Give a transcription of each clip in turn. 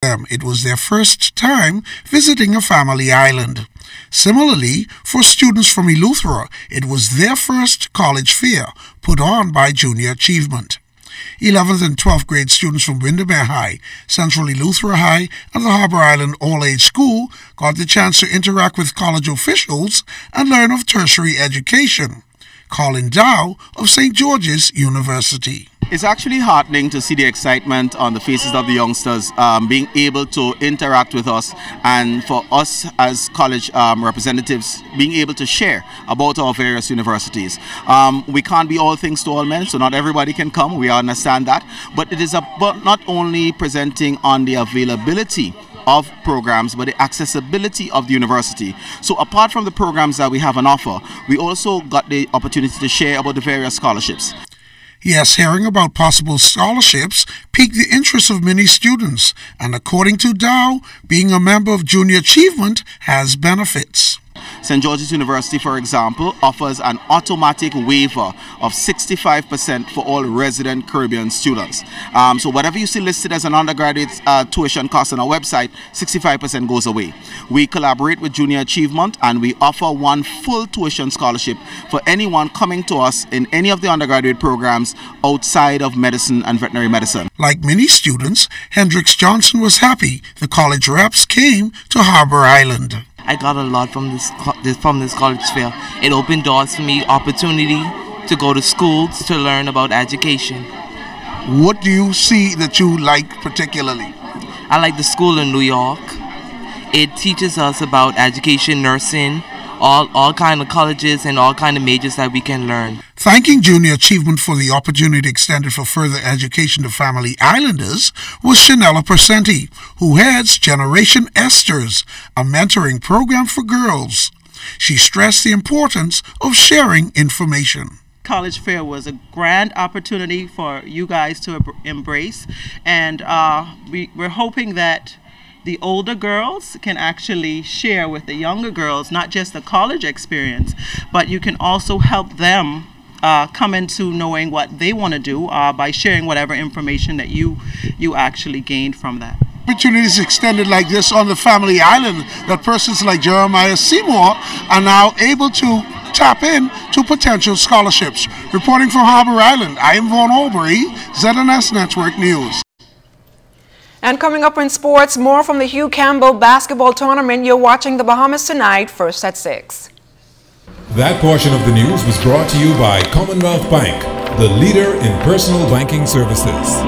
them it was their first time visiting a family island. Similarly, for students from Eleuthera, it was their first college fair put on by Junior Achievement. 11th and 12th grade students from Windermere High, Central Eleuthera High, and the Harbor Island All-Age School got the chance to interact with college officials and learn of tertiary education. Colin Dow of St. George's University. It's actually heartening to see the excitement on the faces of the youngsters being able to interact with us, and for us as college representatives being able to share about our various universities. We can't be all things to all men, so not everybody can come, we understand that, but it is about not only presenting on the availability of programs, but the accessibility of the university. So apart from the programs that we have on offer, we also got the opportunity to share about the various scholarships. Yes, hearing about possible scholarships piqued the interest of many students, and according to Dow, being a member of Junior Achievement has benefits. St. George's University, for example, offers an automatic waiver of 65% for all resident Caribbean students. So whatever you see listed as an undergraduate tuition cost on our website, 65% goes away. We collaborate with Junior Achievement, and we offer one full tuition scholarship for anyone coming to us in any of the undergraduate programs outside of medicine and veterinary medicine. Like many students, Hendricks Johnson was happy the college reps came to Harbor Island. I got a lot from this college fair. It opened doors for me, opportunity to go to schools to learn about education. What do you see that you like particularly? I like the school in New York. It teaches us about education, nursing, all kind of colleges and all kind of majors that we can learn. Thanking Junior Achievement for the opportunity extended for further education to Family Islanders was Chanella Percenti, who heads Generation Esters, a mentoring program for girls. She stressed the importance of sharing information. College fair was a grand opportunity for you guys to embrace, and we're hoping that the older girls can actually share with the younger girls not just the college experience, but you can also help them come into knowing what they want to do by sharing whatever information that you actually gained from that. Opportunities extended like this on the Family Island that persons like Jeremiah Seymour are now able to tap in to potential scholarships. Reporting from Harbor Island, I am Vaughn Aubrey, ZNS Network News. And coming up in sports, more from the Hugh Campbell basketball tournament. You're watching the Bahamas tonight, first at 6. That portion of the news was brought to you by Commonwealth Bank, the leader in personal banking services.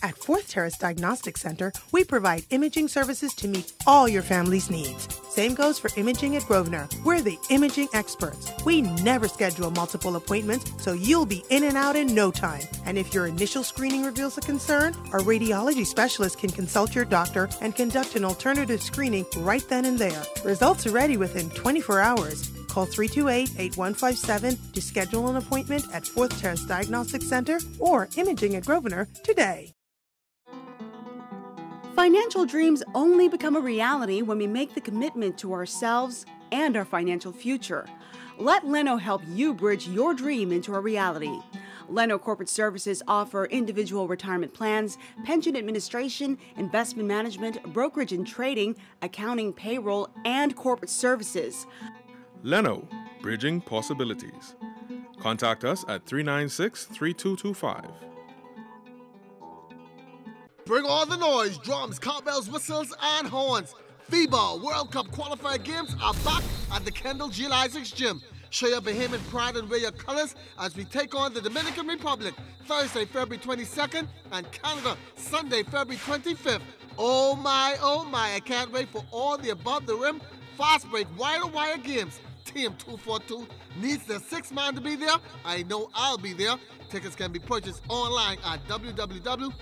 At Fourth Terrace Diagnostic Center, we provide imaging services to meet all your family's needs. Same goes for imaging at Grosvenor. We're the imaging experts. We never schedule multiple appointments, so you'll be in and out in no time. And if your initial screening reveals a concern, our radiology specialist can consult your doctor and conduct an alternative screening right then and there. Results are ready within 24 hours. Call 328-8157 to schedule an appointment at Fourth Terrace Diagnostic Center or Imaging at Grosvenor today. Financial dreams only become a reality when we make the commitment to ourselves and our financial future. Let Leno help you bridge your dream into a reality. Leno Corporate Services offer individual retirement plans, pension administration, investment management, brokerage and trading, accounting, payroll, and corporate services. Leno, bridging possibilities. Contact us at 396-3225. Bring all the noise, drums, cowbells, whistles, and horns. FIBA World Cup qualifier games are back at the Kendall G. Isaacs Gym. Show your Bahamian pride and wear your colors as we take on the Dominican Republic Thursday, February 22nd, and Canada Sunday, February 25th. Oh my, I can't wait for all the above the rim, fast break, wire-to-wire games. Team 242 needs their 6th man to be there. I know I'll be there. Tickets can be purchased online at www.etix.com.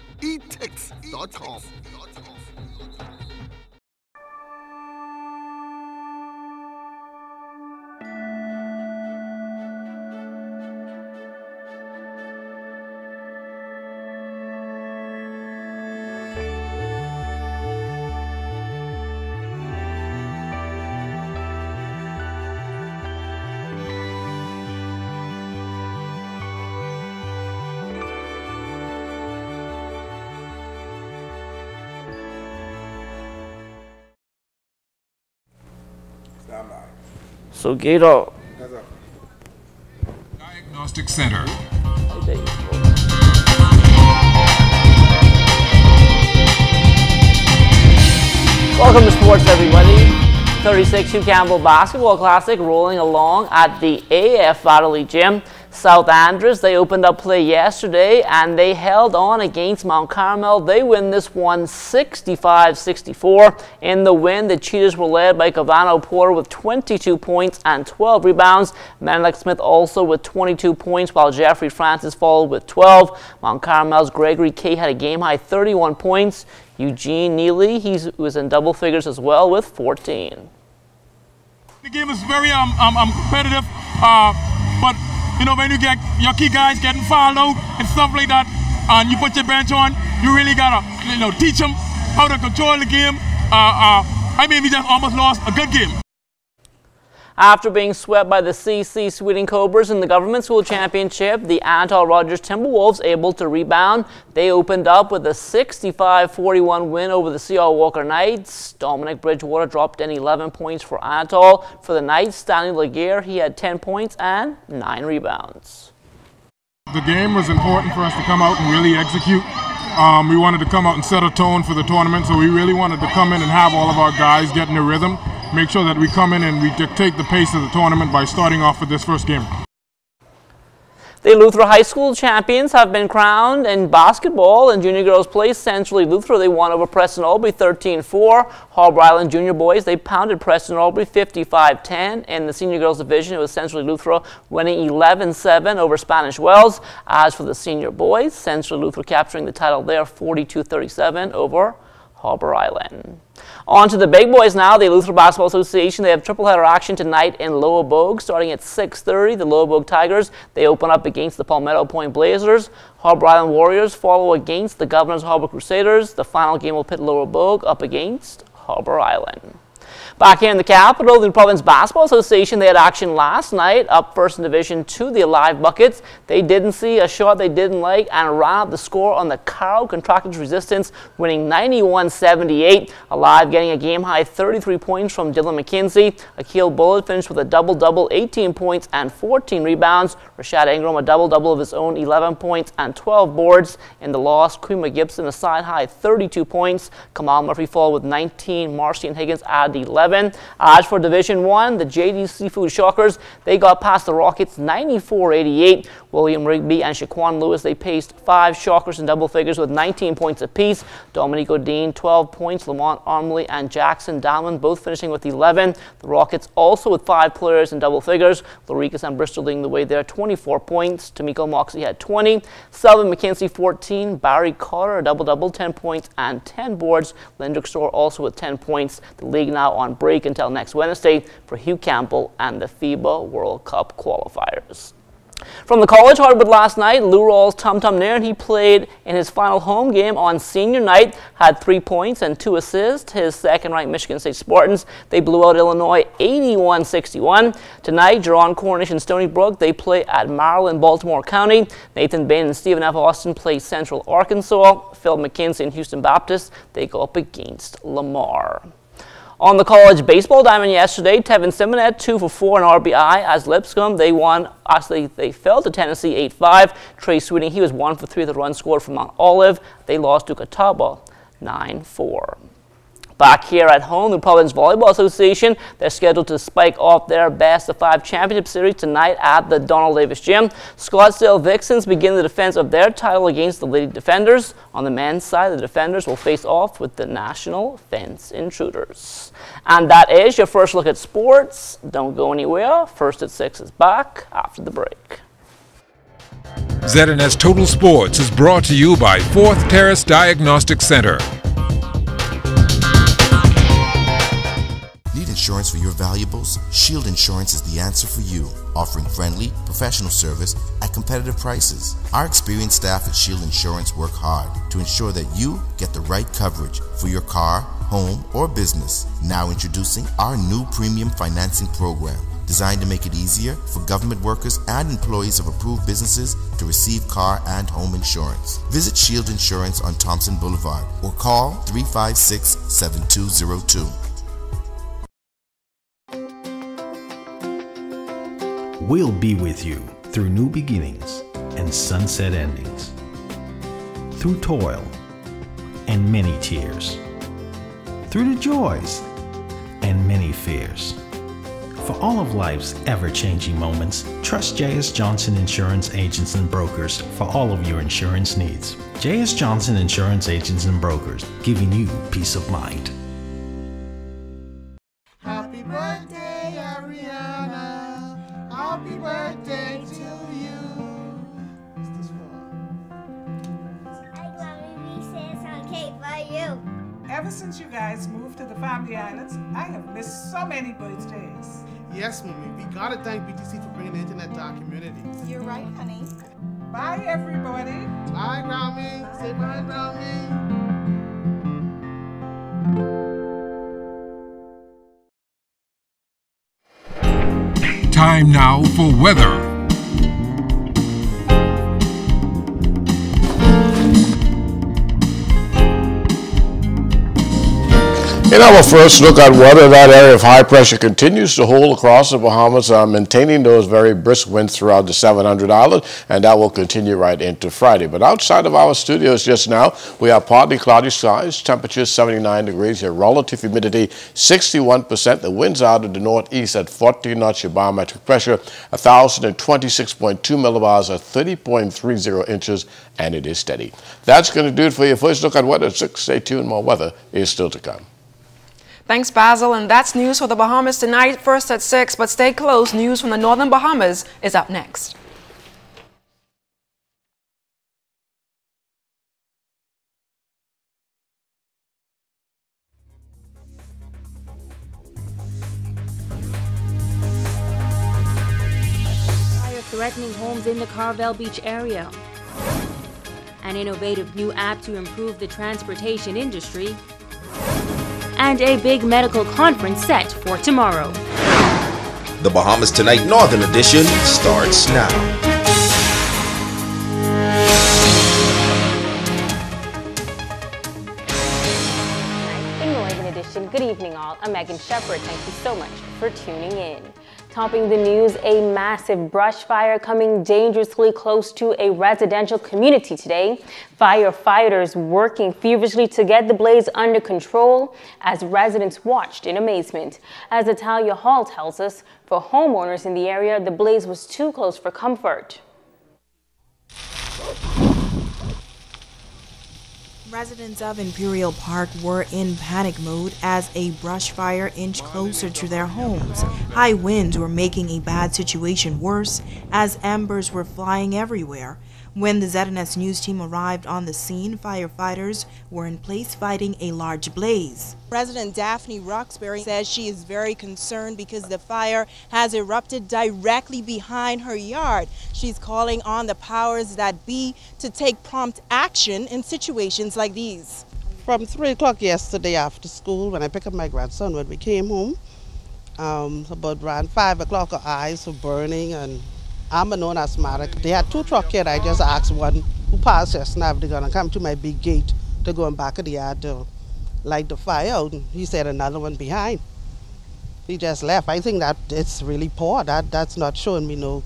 So Gator. Diagnostic Center. Welcome to sports, everybody. 36 Hugh Campbell Basketball Classic rolling along at the AF Valley Gym. South Andrews, they opened up play yesterday and they held on against Mount Carmel. They win this one 65-64. In the win, the Cheetahs were led by Cavano Porter with 22 points and 12 rebounds. Menelik Smith also with 22 points, while Jeffrey Francis followed with 12. Mount Carmel's Gregory Kay had a game-high 31 points. Eugene Neely, he was in double figures as well with 14. The game is very competitive, but you know, when you get your key guys getting fouled out and stuff like that, and you put your bench on, you really gotta, teach them how to control the game. We just almost lost a good game. After being swept by the CC Sweeting Cobras in the Government School Championship, the Antal Rogers Timberwolves able to rebound. They opened up with a 65-41 win over the C.R. Walker Knights. Dominic Bridgewater dropped in 11 points for Antal. For the Knights, Stanley Laguerre, he had 10 points and 9 rebounds. The game was important for us to come out and really execute. We wanted to come out and set a tone for the tournament, so we really wanted to come in and have all of our guys get in a rhythm. Make sure that we come in and we dictate the pace of the tournament by starting off with this first game. The Eleuthera High School champions have been crowned in basketball. In junior girls play, Central Eleuthera, they won over Preston Albury 13-4. Harbour Island junior boys, they pounded Preston Albury 55-10. In the senior girls division, it was Central Eleuthera winning 11-7 over Spanish Wells. As for the senior boys, Central Eleuthera capturing the title there 42-37 over Harbour Island. On to the big boys now. The Eleuthera Basketball Association, they have triple header action tonight in Lower Bogue. Starting at 6:30, the Lower Bogue Tigers, they open up against the Palmetto Point Blazers. Harbour Island Warriors follow against the Governor's Harbour Crusaders. The final game will pit Lower Bogue up against Harbour Island. Back here in the capital, the Province Basketball Association, they had action last night, up first in Division 2, the Alive Buckets. They didn't see a shot they didn't like and ran out the score on the Carroll Contractors Resistance, winning 91-78. Alive getting a game-high 33 points from Dylan McKenzie. Akil Bullitt finished with a double-double, 18 points and 14 rebounds. Rashad Ingram a double-double of his own, 11 points and 12 boards. In the loss, Quima Gibson a side-high 32 points. Kamal Murphy followed with 19. Marcy and Higgins added 11. As for Division 1, the JD Seafood Shockers, they got past the Rockets 94-88. William Rigby and Shaquan Lewis, they paced 5 Shockers in double figures with 19 points apiece. Dominico Dean, 12 points. Lamont Armley and Jackson Dalman both finishing with 11. The Rockets also with 5 players in double figures. Loricas and Bristol leading the way there, 24 points. Tamiko Moxley had 20. Selvin McKenzie, 14. Barry Carter, a double-double, 10 points and 10 boards. Lindrick Store also with 10 points. The league now on break until next Wednesday for Hugh Campbell and the FIBA World Cup qualifiers. From the college hardwood last night, Lou Rawls' Tum Tum Nairn, he played in his final home game on senior night, had 3 points and 2 assists. His second-ranked Michigan State Spartans, they blew out Illinois 81-61. Tonight, Jerron Cornish and Stony Brook, they play at Maryland, Baltimore County. Nathan Bain and Stephen F. Austin play Central Arkansas. Phil McKinsey and Houston Baptist, they go up against Lamar. On the college baseball diamond yesterday, Tevin Simonet 2 for 4 in RBI as Lipscomb, they won. Actually, they fell to Tennessee 8-5. Trey Sweeting, he was 1 for 3 of the runs scored from Mount Olive. They lost to Catawba 9-4. Back here at home, the Providence Volleyball Association, they're scheduled to spike off their best-of-5 championship series tonight at the Donald Davis Gym. Scottsdale Vixens begin the defense of their title against the Lady Defenders. On the men's side, the Defenders will face off with the National Fence Intruders. And that is your first look at sports. Don't go anywhere. First at 6 is back after the break. ZNS Total Sports is brought to you by Fourth Terrace Diagnostic Center. Need insurance for your valuables? Shield Insurance is the answer for you, offering friendly, professional service at competitive prices. Our experienced staff at Shield Insurance work hard to ensure that you get the right coverage for your car, home, or business. Now introducing our new premium financing program, designed to make it easier for government workers and employees of approved businesses to receive car and home insurance. Visit Shield Insurance on Thompson Boulevard or call 356-7202. We'll be with you through new beginnings and sunset endings, through toil and many tears, through the joys and many fears. For all of life's ever-changing moments, trust J.S. Johnson Insurance Agents and Brokers for all of your insurance needs. J.S. Johnson Insurance Agents and Brokers, giving you peace of mind. Happy birthday, Ariana. Happy birthday to you. What's this for? I got me some cake for you. Ever since you guys moved to the Family Islands, I have missed so many birthdays. Yes, Mommy. We gotta thank BTC for bringing the internet to our community. You're right, honey. Bye, everybody. Bye, Grammy. Say bye, Grammy. Time now for weather. In our first look at weather, that area of high pressure continues to hold across the Bahamas, maintaining those very brisk winds throughout the 700 Island, and that will continue right into Friday. But outside of our studios just now, we have partly cloudy skies, temperatures 79 degrees, your relative humidity 61%, the winds out of the northeast at 14 knots, your barometric pressure 1,026.2 millibars at 30.30 inches, and it is steady. That's going to do it for your first look at weather. Stay tuned, more weather is still to come. Thanks, Basil, and that's news for the Bahamas tonight, first at 6, but stay close. News from the Northern Bahamas is up next. Fire threatening homes in the Carvel Beach area. An innovative new app to improve the transportation industry. And a big medical conference set for tomorrow. The Bahamas Tonight Northern Edition starts now. In Northern Edition, good evening all. I'm Megan Shepard. Thank you so much for tuning in. Topping the news, a massive brush fire coming dangerously close to a residential community today. Firefighters working feverishly to get the blaze under control as residents watched in amazement. As Natalia Hall tells us, for homeowners in the area, the blaze was too close for comfort. Residents of Imperial Park were in panic mode as a brush fire inched closer to their homes. High winds were making a bad situation worse as embers were flying everywhere. When the ZNS News team arrived on the scene, firefighters were in place fighting a large blaze. Resident Daphne Roxbury says she is very concerned because the fire has erupted directly behind her yard. She's calling on the powers that be to take prompt action in situations like these. From 3 o'clock yesterday after school, when I picked up my grandson, when we came home, about around 5 o'clock, our eyes were burning, and I'm a known asthmatic. They had 2 trucks here. I just asked one who passed just now if they're going to come to my big gate to go in back of the yard to light the fire out. And he said another one behind. He just left. I think that it's really poor. That's not showing me no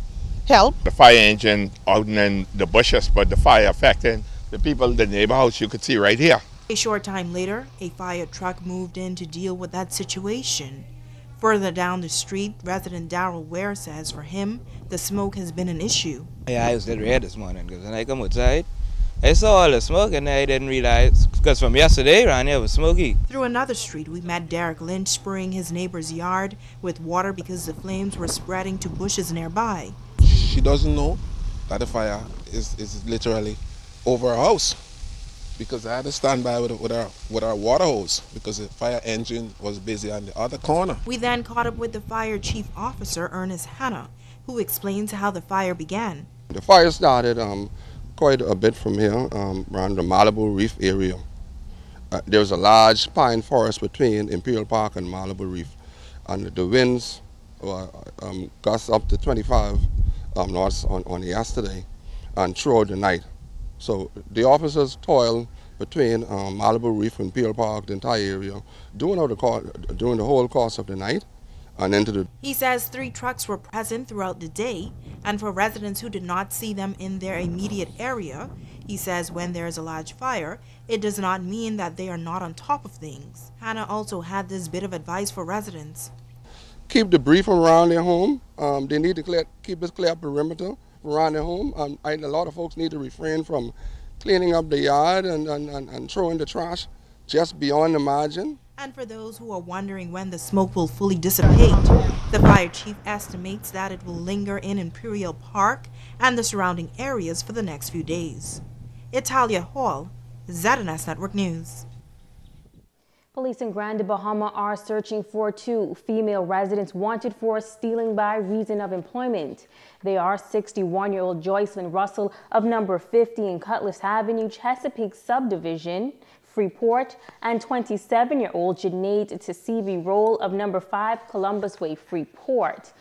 help. The fire engine out in the bushes, but the fire affecting the people in the neighbor house you could see right here. A short time later, a fire truck moved in to deal with that situation. Further down the street, resident Darrell Ware says for him, the smoke has been an issue. Yeah, I was dead red this morning because when I come outside, I saw all the smoke and I didn't realize, because from yesterday around here it was smoky. Through another street, we met Derek Lynch spraying his neighbor's yard with water because the flames were spreading to bushes nearby. She doesn't know that the fire is literally over her house, because I had to stand by with our water hose because the fire engine was busy on the other corner. We then caught up with the fire chief officer, Ernest Hanna, who explains how the fire began. The fire started quite a bit from here, around the Malibu Reef area. There was a large pine forest between Imperial Park and Malibu Reef, and the winds gust up to 25 knots on yesterday and throughout the night. So the officers toiled between Malibu Reef and Imperial Park, the entire area, during the whole course of the night, and into the... He says 3 trucks were present throughout the day, and for residents who did not see them in their immediate area, he says when there is a large fire, it does not mean that they are not on top of things. Hannah also had this bit of advice for residents. Keep debris from around their home. They need to keep this clear perimeter around their home. A lot of folks need to refrain from cleaning up the yard and throwing the trash just beyond the margin. And for those who are wondering when the smoke will fully dissipate, the fire chief estimates that it will linger in Imperial Park and the surrounding areas for the next few days. Italia Hall, ZNS Network News. Police in Grand Bahama are searching for 2 female residents wanted for stealing by reason of employment. They are 61-year-old Joycelyn Russell of number 50 in Cutlass Avenue, Chesapeake Subdivision, Freeport, and 27-year-old Janaid Tasivi Roll of number 5 Columbus Way, Freeport.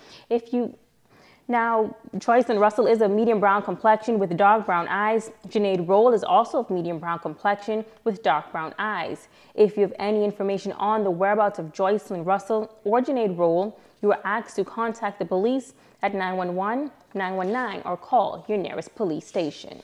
Now, Joycelyn Russell is of medium brown complexion with dark brown eyes. Janaid Roll is also of medium brown complexion with dark brown eyes. If you have any information on the whereabouts of Joycelyn Russell or Janaid Roll, you are asked to contact the police at 911-919 or call your nearest police station.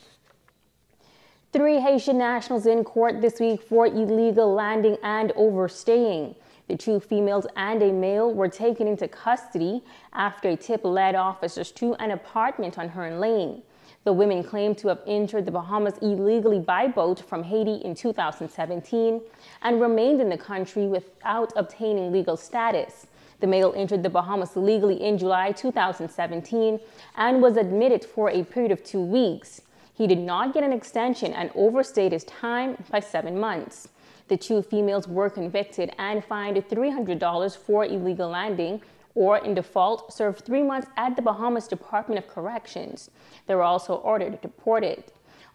3 Haitian nationals in court this week for illegal landing and overstaying. The 2 females and a male were taken into custody after a tip led officers to an apartment on Hearn Lane. The women claimed to have entered the Bahamas illegally by boat from Haiti in 2017 and remained in the country without obtaining legal status. The male entered the Bahamas legally in July 2017 and was admitted for a period of 2 weeks. He did not get an extension and overstayed his time by 7 months. The 2 females were convicted and fined $300 for illegal landing, or in default, served 3 months at the Bahamas Department of Corrections. They were also ordered deported.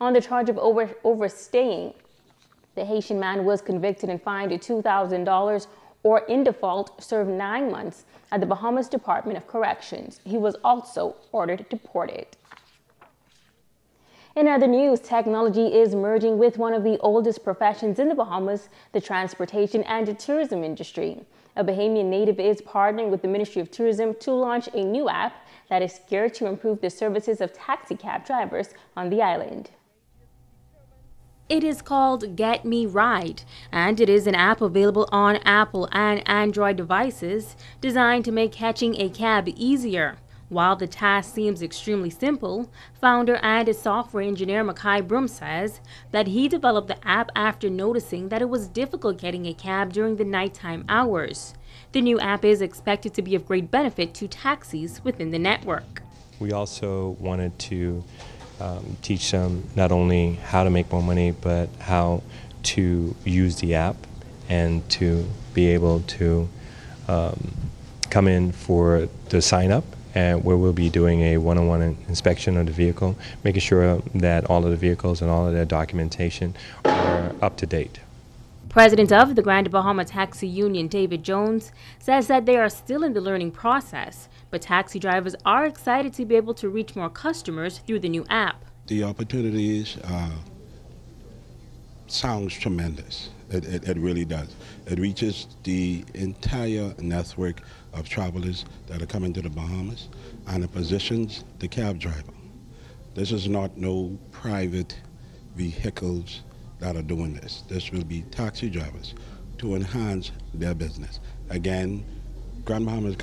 On the charge of overstaying, the Haitian man was convicted and fined $2,000, or in default, served 9 months at the Bahamas Department of Corrections. He was also ordered deported. In other news, technology is merging with one of the oldest professions in the Bahamas, the transportation and tourism industry. A Bahamian native is partnering with the Ministry of Tourism to launch a new app that is geared to improve the services of taxi cab drivers on the island. It is called Get Me Ride, and it is an app available on Apple and Android devices designed to make catching a cab easier. While the task seems extremely simple, founder and software engineer Makai Broom says that he developed the app after noticing that it was difficult getting a cab during the nighttime hours. The new app is expected to be of great benefit to taxis within the network. We also wanted to teach them not only how to make more money, but how to use the app and to be able to come in for the sign up, and where we'll be doing a one-on-one inspection of the vehicle, making sure that all of the vehicles and all of their documentation are up to date. President of the Grand Bahama Taxi Union, David Jones, says that they are still in the learning process, but taxi drivers are excited to be able to reach more customers through the new app. The opportunities sounds tremendous. It really does. It reaches the entire network of travelers that are coming to the Bahamas, and it positions the cab driver. This is not no private vehicles that are doing this. This will be taxi drivers to enhance their business. Again, Grand Bahamas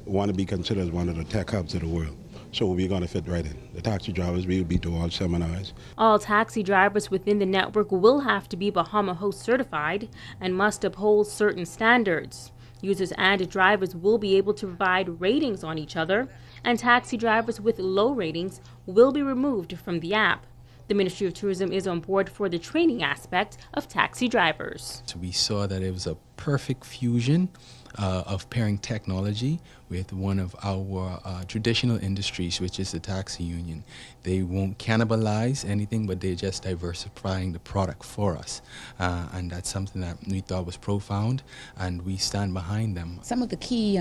want to be considered as one of the tech hubs of the world. So we're going to fit right in. The taxi drivers will be to all seminars. All taxi drivers within the network will have to be Bahama Host certified and must uphold certain standards. Users and drivers will be able to provide ratings on each other, and taxi drivers with low ratings will be removed from the app. The Ministry of Tourism is on board for the training aspect of taxi drivers. So we saw that it was a perfect fusion of pairing technology with one of our traditional industries, which is the taxi union. They won't cannibalize anything, but they're just diversifying the product for us. And that's something that we thought was profound, and we stand behind them. Some of the key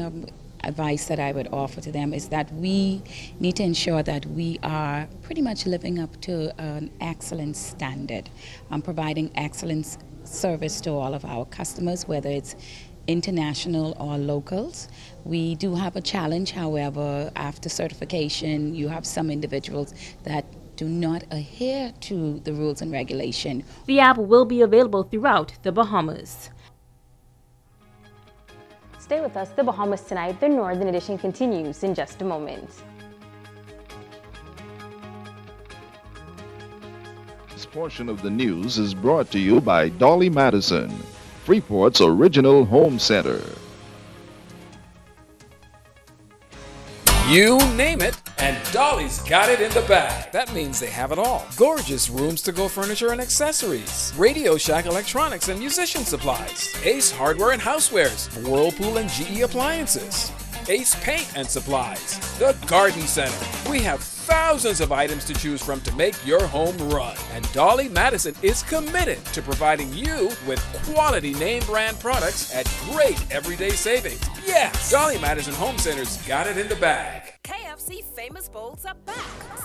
advice that I would offer to them is that we need to ensure that we are pretty much living up to an excellent standard, providing excellent service to all of our customers, whether it's international or locals. We do have a challenge, however, after certification, you have some individuals that do not adhere to the rules and regulation. The app will be available throughout the Bahamas. Stay with us, the Bahamas Tonight. The Northern Edition continues in just a moment. This portion of the news is brought to you by Dolly Madison, Freeport's original home center. You name it, and Dolly's got it in the bag. That means they have it all. Gorgeous rooms to go furniture and accessories, Radio Shack electronics and musician supplies, Ace hardware and housewares, Whirlpool and GE appliances, Ace paint and supplies, the Garden Center. We have thousands of items to choose from to make your home run. And Dolly Madison is committed to providing you with quality name brand products at great everyday savings. Yes, Dolly Madison Home Center's got it in the bag. KFC Famous Bowls are back.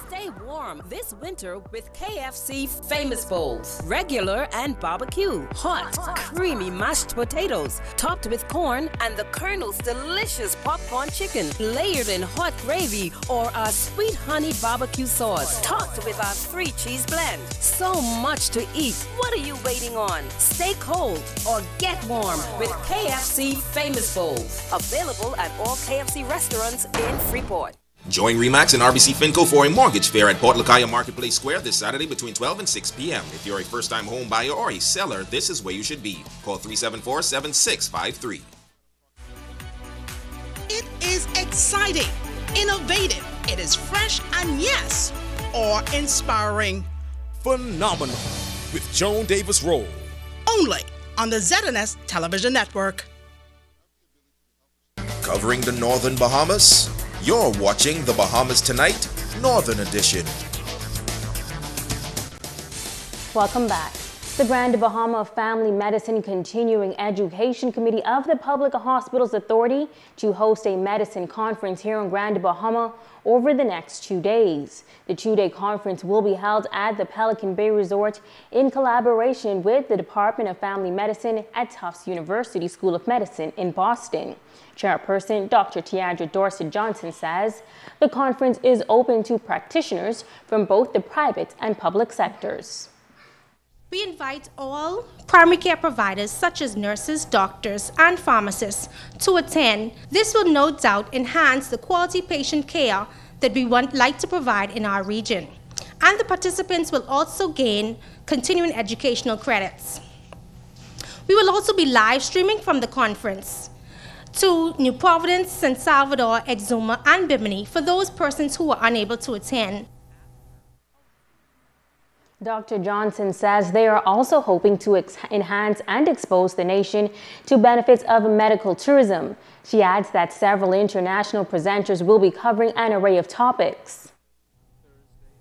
Stay warm this winter with KFC Famous Bowls. Regular and barbecue. Hot, creamy mashed potatoes, topped with corn and the Colonel's delicious popcorn chicken, layered in hot gravy or our sweet honey barbecue sauce, topped with our 3-cheese blend. So much to eat. What are you waiting on? Stay cold or get warm with KFC Famous Bowls. Available at all KFC restaurants in Freeport. Join RE/MAX and RBC Finco for a mortgage fair at Port Lacaya Marketplace Square this Saturday between 12 and 6 p.m. If you're a first-time home buyer or a seller, this is where you should be. Call 374-7653. It is exciting, innovative, it is fresh, and yes, awe-inspiring. Phenomenal with Joan Davis Roll. Only on the ZNS Television Network. Covering the Northern Bahamas, you're watching the Bahamas Tonight, Northern Edition. Welcome back. The Grand Bahama Family Medicine Continuing Education Committee of the Public Hospitals Authority to host a medicine conference here in Grand Bahama over the next 2 days. The 2-day conference will be held at the Pelican Bay Resort in collaboration with the Department of Family Medicine at Tufts University School of Medicine in Boston. Chairperson Dr. Tiandra Dorset Johnson says the conference is open to practitioners from both the private and public sectors. We invite all primary care providers such as nurses, doctors, and pharmacists to attend. This will no doubt enhance the quality patient care that we like to provide in our region. And the participants will also gain continuing educational credits. We will also be live streaming from the conference to New Providence, San Salvador, Exuma, and Bimini for those persons who are unable to attend. Dr. Johnson says they are also hoping to enhance and expose the nation to benefits of medical tourism. She adds that several international presenters will be covering an array of topics.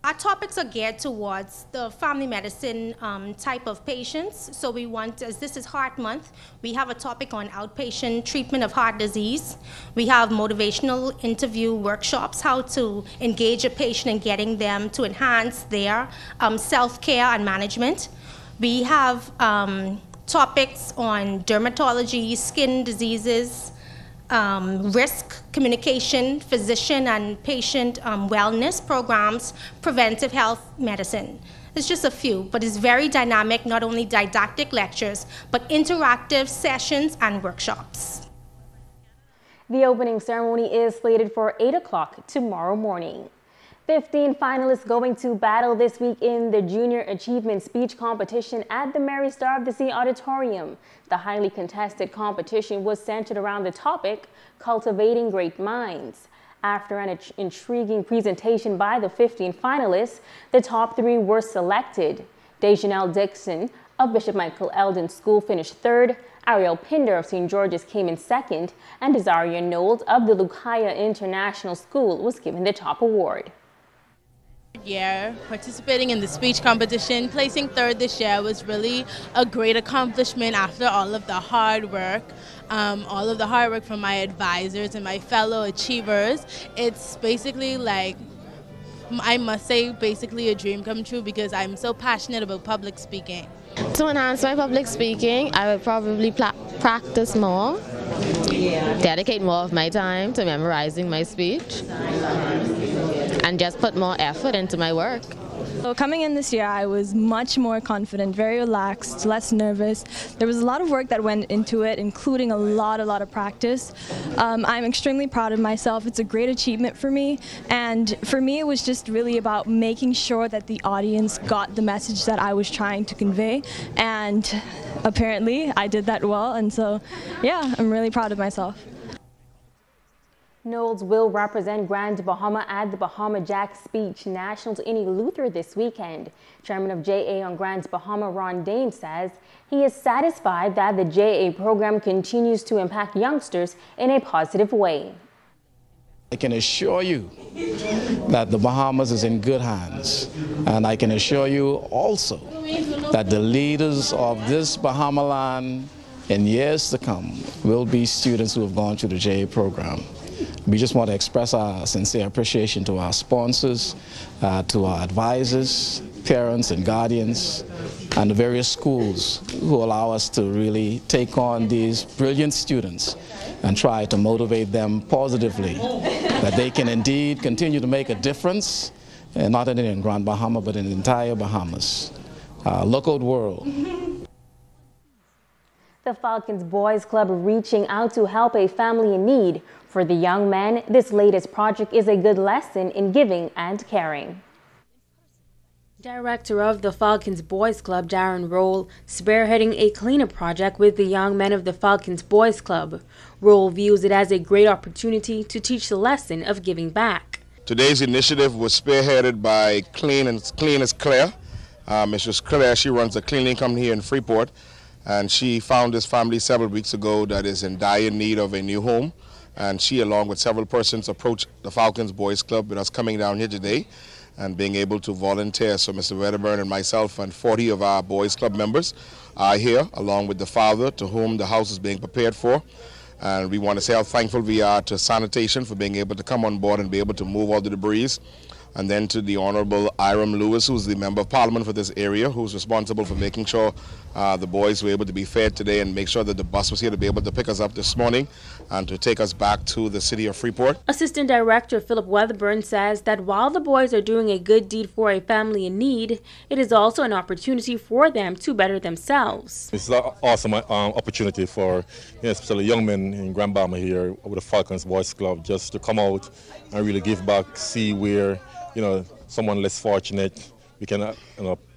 Our topics are geared towards the family medicine type of patients. So we want, as this is Heart Month, we have a topic on outpatient treatment of heart disease. We have motivational interview workshops, how to engage a patient and getting them to enhance their self-care and management. We have topics on dermatology, skin diseases, risk communication, physician and patient wellness programs, preventive health medicine. It's just a few, but it's very dynamic, not only didactic lectures, but interactive sessions and workshops. The opening ceremony is slated for 8 o'clock tomorrow morning. 15 finalists going to battle this week in the Junior Achievement Speech Competition at the Mary Star of the Sea Auditorium. The highly contested competition was centered around the topic, Cultivating Great Minds. After an intriguing presentation by the 15 finalists, the top 3 were selected. Dejanelle Dixon of Bishop Michael Eldon School finished 3rd, Ariel Pinder of St. George's came in 2nd, and Desaria Knowles of the Lucaya International School was given the top award. Year participating in the speech competition, placing 3rd this year was really a great accomplishment after all of the hard work. From my advisors and my fellow achievers. It's basically like, I must say, basically a dream come true because I'm so passionate about public speaking. To enhance my public speaking, I would probably practice more dedicate more of my time to memorizing my speech and just put more effort into my work. So coming in this year, I was much more confident, very relaxed, less nervous. There was a lot of work that went into it, including a lot of practice. I'm extremely proud of myself. It's a great achievement for me. And for me, it was just really about making sure that the audience got the message that I was trying to convey. And apparently, I did that well. And so, yeah, I'm really proud of myself. Knowles will represent Grand Bahama at the Bahama Jack Speech Nationals in Eleuthera this weekend. Chairman of JA on Grand Bahama, Ron Dane, says he is satisfied that the JA program continues to impact youngsters in a positive way. I can assure you that the Bahamas is in good hands, and I can assure you also that the leaders of this Bahama land in years to come will be students who have gone through the JA program. We just want to express our sincere appreciation to our sponsors, to our advisors, parents and guardians, and the various schools who allow us to really take on these brilliant students and try to motivate them positively, that they can indeed continue to make a difference, not only in Grand Bahama, but in the entire Bahamas. Look out, world. The Falcons Boys Club reaching out to help a family in need. For the young men, this latest project is a good lesson in giving and caring. Director of the Falcons Boys Club, Darren Roll, spearheading a cleanup project with the young men of the Falcons Boys Club. Roll views it as a great opportunity to teach the lesson of giving back. Today's initiative was spearheaded by Clean as Claire. Mrs. Claire, she runs a cleaning company here in Freeport, and she found this family several weeks ago that is in dire need of a new home. And she, along with several persons, approached the Falcons Boys Club with us coming down here today and being able to volunteer. So Mr. Wedderburn and myself and 40 of our Boys Club members are here, along with the father to whom the house is being prepared for. And we want to say how thankful we are to sanitation for being able to come on board and be able to move all the debris. And then to the Honorable Iram Lewis, who's the Member of Parliament for this area, who's responsible for making sure the boys were able to be fed today and make sure that the bus was here to be able to pick us up this morning and to take us back to the city of Freeport. Assistant Director Philip Weatherburn says that while the boys are doing a good deed for a family in need, it is also an opportunity for them to better themselves. It's an awesome opportunity for especially young men in Grand Bahama here with the Falcons Boys Club just to come out and really give back, see where someone less fortunate, we can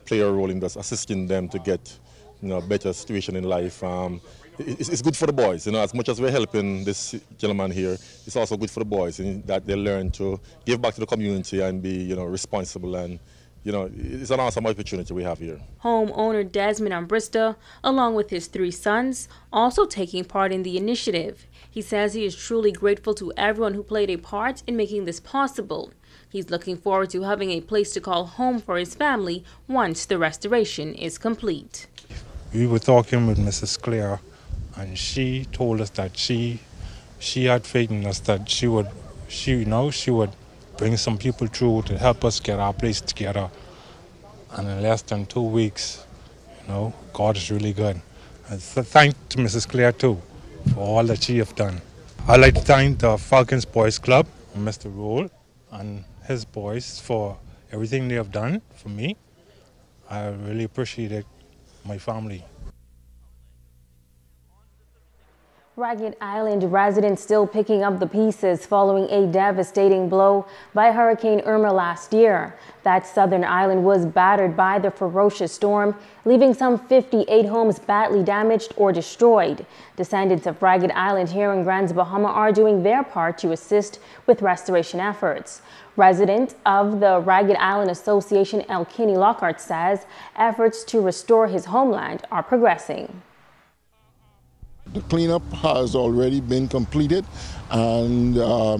play a role in just assisting them to get a better situation in life. It's good for the boys, as much as we're helping this gentleman here, it's also good for the boys in that they learn to give back to the community and be responsible, and it's an awesome opportunity we have here. Homeowner Desmond Ambrista, along with his 3 sons, also taking part in the initiative. He says he is truly grateful to everyone who played a part in making this possible. He's looking forward to having a place to call home for his family once the restoration is complete. We were talking with Mrs. Claire, and she told us that she had faith in us that she would bring some people through to help us get our place together. And in less than 2 weeks, God is really good. And so thank to Mrs. Claire too for all that she have done. I'd like to thank the Falcons Boys Club, and Mr. Roll, and his boys for everything they have done for me. I really appreciate it, my family. Ragged Island residents still picking up the pieces following a devastating blow by Hurricane Irma last year. That southern island was battered by the ferocious storm, leaving some 58 homes badly damaged or destroyed. Descendants of Ragged Island here in Grand Bahama are doing their part to assist with restoration efforts. Resident of the Ragged Island Association, Elkenny Lockhart, says efforts to restore his homeland are progressing. The cleanup has already been completed, and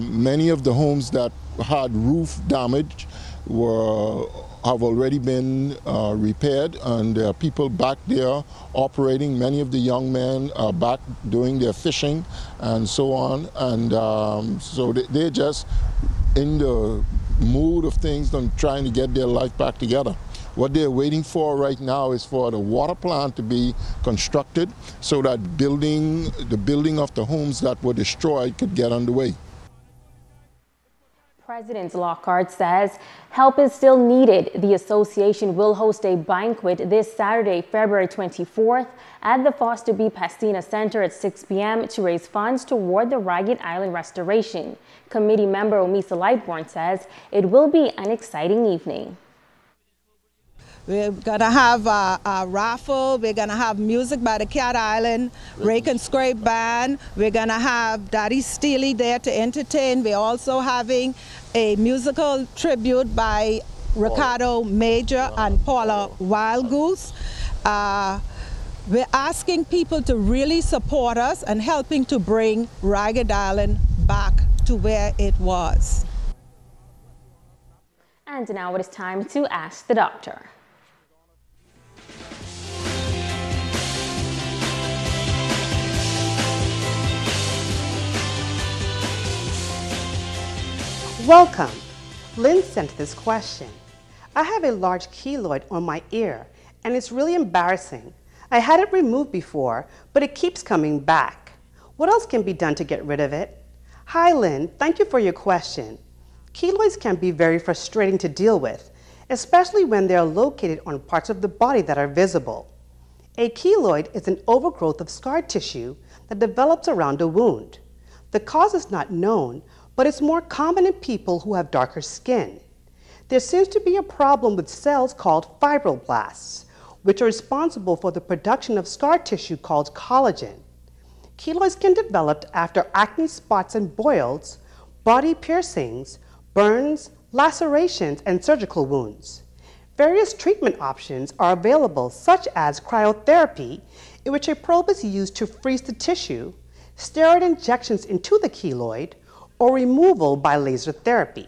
many of the homes that had roof damage have already been repaired, and there are people back there operating. Many of the young men are back doing their fishing and so on, and so they're just in the mood of things and trying to get their life back together. What they're waiting for right now is for the water plant to be constructed so that the building of the homes that were destroyed could get underway. President Lockhart says help is still needed. The association will host a banquet this Saturday, February 24th at the Foster B. Pastina Center at 6 p.m. to raise funds toward the Ragged Island restoration. Committee member Omisa Lightbourne says it will be an exciting evening. We're going to have a raffle. We're going to have music by the Cat Island Rake and Scrape Band. We're going to have Daddy Steely there to entertain. We're also having a musical tribute by Ricardo Major and Paula Wild Goose. We're asking people to really support us and helping to bring Ragged Island back to where it was. And now it is time to Ask the Doctor. Welcome. Lynn sent this question. I have a large keloid on my ear and it's really embarrassing. I had it removed before, but it keeps coming back. What else can be done to get rid of it? Hi Lynn, thank you for your question. Keloids can be very frustrating to deal with, especially when they are located on parts of the body that are visible. A keloid is an overgrowth of scar tissue that develops around a wound. The cause is not known, but it's more common in people who have darker skin. There seems to be a problem with cells called fibroblasts, which are responsible for the production of scar tissue called collagen. Keloids can develop after acne spots and boils, body piercings, burns, lacerations, and surgical wounds. Various treatment options are available, such as cryotherapy, in which a probe is used to freeze the tissue, steroid injections into the keloid, or removal by laser therapy.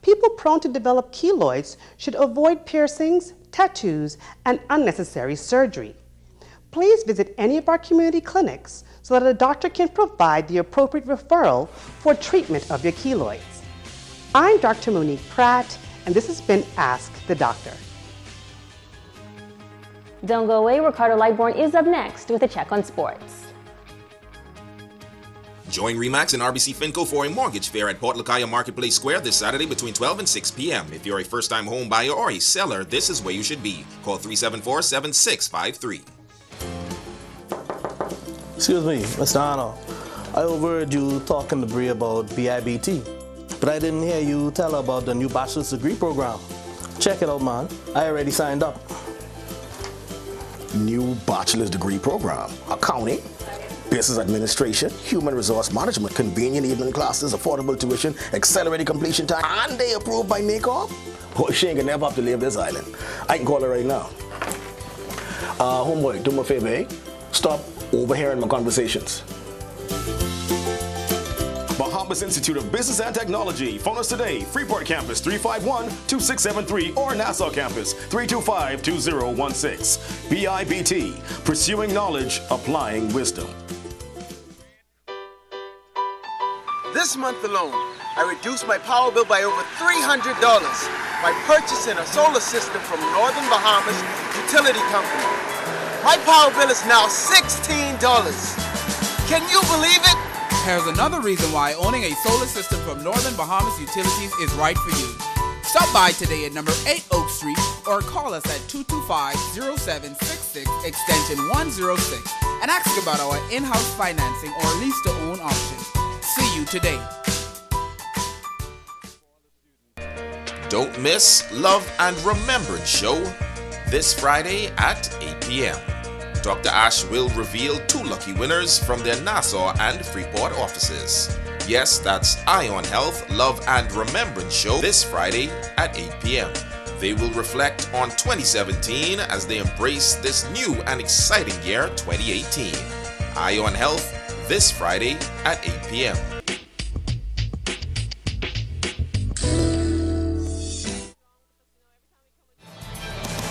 People prone to develop keloids should avoid piercings, tattoos, and unnecessary surgery. Please visit any of our community clinics so that a doctor can provide the appropriate referral for treatment of your keloids. I'm Dr. Monique Pratt, and this has been Ask the Doctor. Don't go away, Ricardo Lightbourne is up next with a check on sports. Join RE/MAX and RBC Finco for a mortgage fair at Port Lacaya Marketplace Square this Saturday between 12 and 6 p.m. If you're a first-time home buyer or a seller, this is where you should be. Call 374-7653. Excuse me, Mr. Arnold. I overheard you talking to Bree about BIBT, but I didn't hear you tell her about the new bachelor's degree program. Check it out, man. I already signed up. New bachelor's degree program. Accounting, business administration, human resource management, convenient evening classes, affordable tuition, accelerated completion time, and they approved by NACOP? Boy, she ain't gonna never have to leave this island. I can call her right now. Homeboy, do me a favor, eh? Stop overhearing my conversations. Bahamas Institute of Business and Technology. Phone us today. Freeport Campus 351-2673 or Nassau Campus 325-2016. BIBT, pursuing knowledge, applying wisdom. This month alone, I reduced my power bill by over $300 by purchasing a solar system from Northern Bahamas Utility Company. My power bill is now $16. Can you believe it? Here's another reason why owning a solar system from Northern Bahamas Utilities is right for you. Stop by today at number 8 Oak Street or call us at 225-0766 extension 106 and ask about our in-house financing or lease-to-own options. See you today. Don't miss Love and Remembrance Show this Friday at 8 p.m. Dr. Ash will reveal 2 lucky winners from their Nassau and Freeport offices. Yes, that's Ion Health Love and Remembrance Show this Friday at 8 p.m. They will reflect on 2017 as they embrace this new and exciting year 2018. Ion Health this Friday at 8 p.m.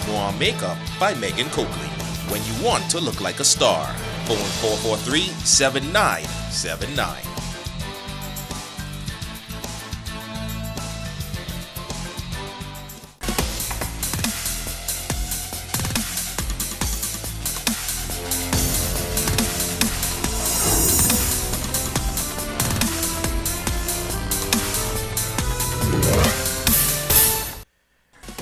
More Makeup by Megan Coakley. When you want to look like a star. Phone 443-7979.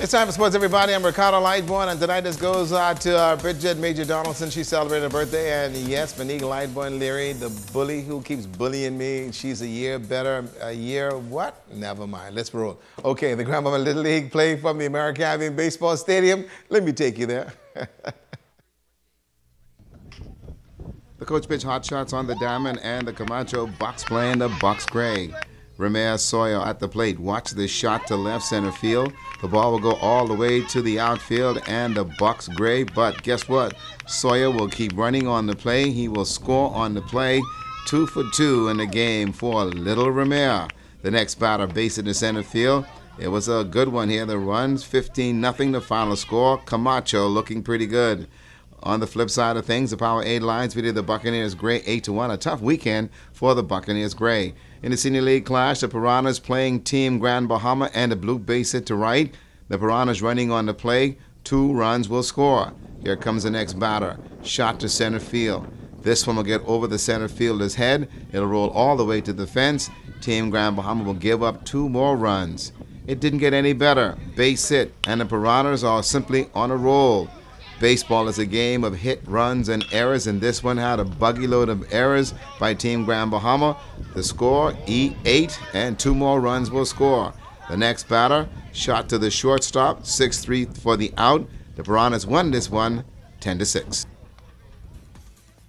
It's time for sports, everybody. I'm Ricardo Lightborn, and tonight this goes to Bridget Major Donaldson. She celebrated her birthday, and yes, Monique Lightborn Leary, the bully who keeps bullying me. She's a year better. A year what? Never mind. Let's roll. Okay, the Grandmama Little League play from the American Avenue Baseball Stadium. Let me take you there. The coach pitch hot shots on the diamond, and the Camacho Bucks playing the Bucks gray. Ramirez Sawyer at the plate. Watch this shot to left center field. The ball will go all the way to the outfield and the Bucks gray. But guess what? Sawyer will keep running on the play. He will score on the play. 2 for 2 in the game for Little Ramirez. The next batter base in the center field. It was a good one here. The runs 15-0 the final score. Camacho looking pretty good. On the flip side of things, the Power 8 Lions beat the Buccaneers Gray 8-1. A tough weekend for the Buccaneers Gray. In the Senior League clash, the Piranhas playing Team Grand Bahama and the Blue base hit to right. The Piranhas running on the play. 2 runs will score. Here comes the next batter. Shot to center field. This one will get over the center fielder's head. It'll roll all the way to the fence. Team Grand Bahama will give up 2 more runs. It didn't get any better. Base hit, and the Piranhas are simply on a roll. Baseball is a game of hit, runs, and errors, and this one had a buggy load of errors by Team Grand Bahama. The score, E8, and 2 more runs will score. The next batter, shot to the shortstop, 6-3 for the out. The Piranhas won this one, 10-6.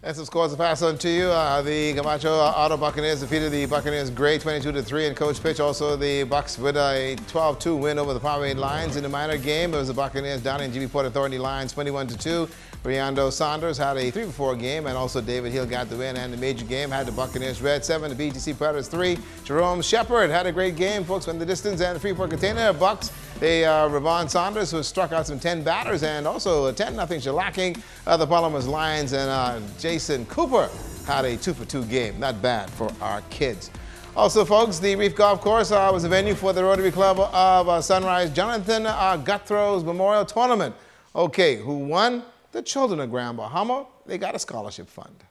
And some scores to pass on to you. The Camacho Auto Buccaneers defeated the Buccaneers Gray 22-3 in coach pitch. Also, the Bucks with a 12-2 win over the Power 8 Lions. In the minor game, it was the Buccaneers down in GB Port Authority Lions 21-2. Briando Saunders had a 3-4 game, and also David Hill got the win. And the major game had the Buccaneers Red 7, the BTC Predators 3. Jerome Shepard had a great game, folks, went the distance. And the Freeport Container Bucks, they Ravon Saunders, who struck out some 10 batters, and also a 10-0 shellacking the Palomers Lions. And Jason Cooper had a 2-for-2 game. Not bad for our kids. Also, folks, the Reef Golf Course was a venue for the Rotary Club of Sunrise Jonathan Guthrow's Memorial Tournament. Okay, who won? The children of Grand Bahama. They got a scholarship fund.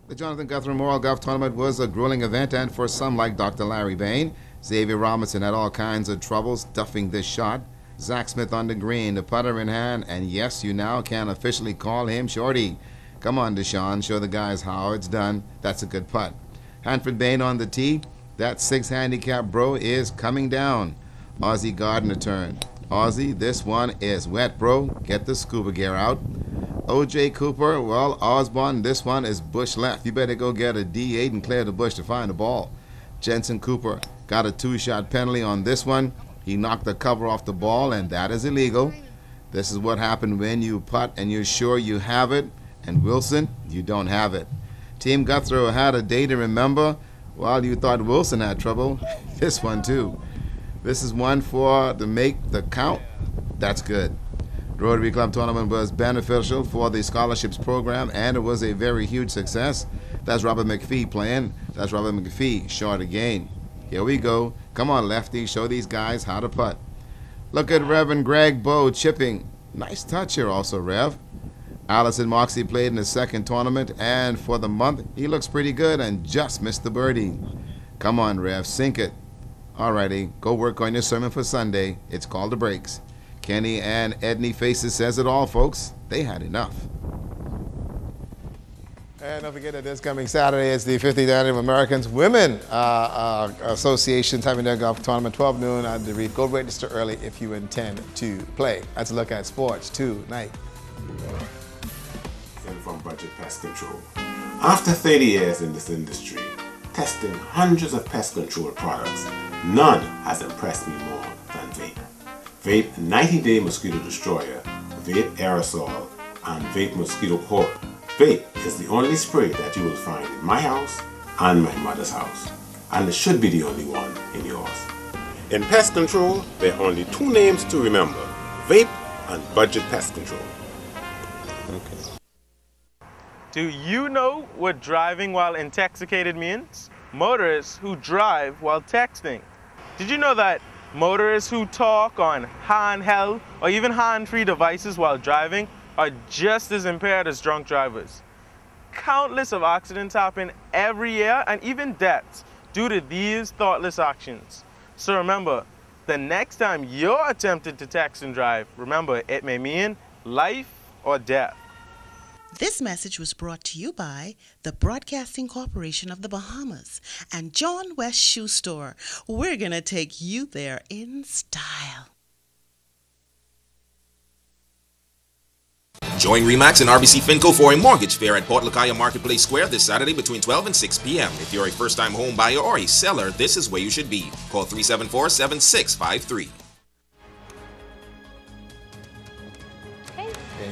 The Jonathan Guthrie Memorial Golf Tournament was a grueling event, and for some, like Dr. Larry Bain, Xavier Robinson had all kinds of troubles duffing this shot. Zach Smith on the green, the putter in hand, and yes, you now can officially call him Shorty. Come on, Deshaun, show the guys how it's done. That's a good putt. Hanford Bain on the tee. That 6 handicap bro is coming down. Ozzie Gardner turn. Ozzie, this one is wet, bro. Get the scuba gear out. O.J. Cooper, well, Osborne, this one is bush left. You better go get a D8 and clear the bush to find the ball. Jensen Cooper got a 2-shot penalty on this one. He knocked the cover off the ball, and that is illegal. This is what happened when you putt and you're sure you have it. And Wilson, you don't have it. Team Guthrow had a day to remember. While you thought Wilson had trouble, this one too. This is one for to make the count. That's good. The Rotary Club tournament was beneficial for the scholarships program, and it was a very huge success. That's Robert McPhee playing. That's Robert McPhee, short again. Here we go. Come on, lefty, show these guys how to putt. Look at Reverend Greg Bowe chipping. Nice touch here also, Rev. Allison Moxie played in the second tournament, and for the month, he looks pretty good and just missed the birdie. Come on, Rev, sink it. Alrighty, go work on your sermon for Sunday. It's called the breaks. Kenny and Edney Faces says it all, folks. They had enough. And don't forget that this coming Saturday is the 50th Annual Americans Women Association's having their golf tournament, 12 noon at the Reef. Go register early if you intend to play. That's a look at sports tonight. And from Budget Pest Control. After 30 years in this industry, testing hundreds of pest control products, none has impressed me more than Vape. Vape 90-Day Mosquito Destroyer, Vape Aerosol, and Vape Mosquito Coil. Vape is the only spray that you will find in my house and my mother's house, and it should be the only one in yours. In pest control, there are only 2 names to remember: Vape and Budget Pest Control. Okay. Do you know what driving while intoxicated means? Motorists who drive while texting. Did you know that motorists who talk on handheld or even hand-free devices while driving are just as impaired as drunk drivers? Countless of accidents happen every year, and even deaths due to these thoughtless actions. So remember, The next time you're tempted to text and drive, remember, it may mean life or death. This message was brought to you by the Broadcasting Corporation of the Bahamas and John West Shoe Store. We're going to take you there in style. Join RE/MAX and RBC Finco for a mortgage fair at Port Lacaya Marketplace Square this Saturday between 12 and 6 p.m. If you're a first-time home buyer or a seller, this is where you should be. Call 374-7653.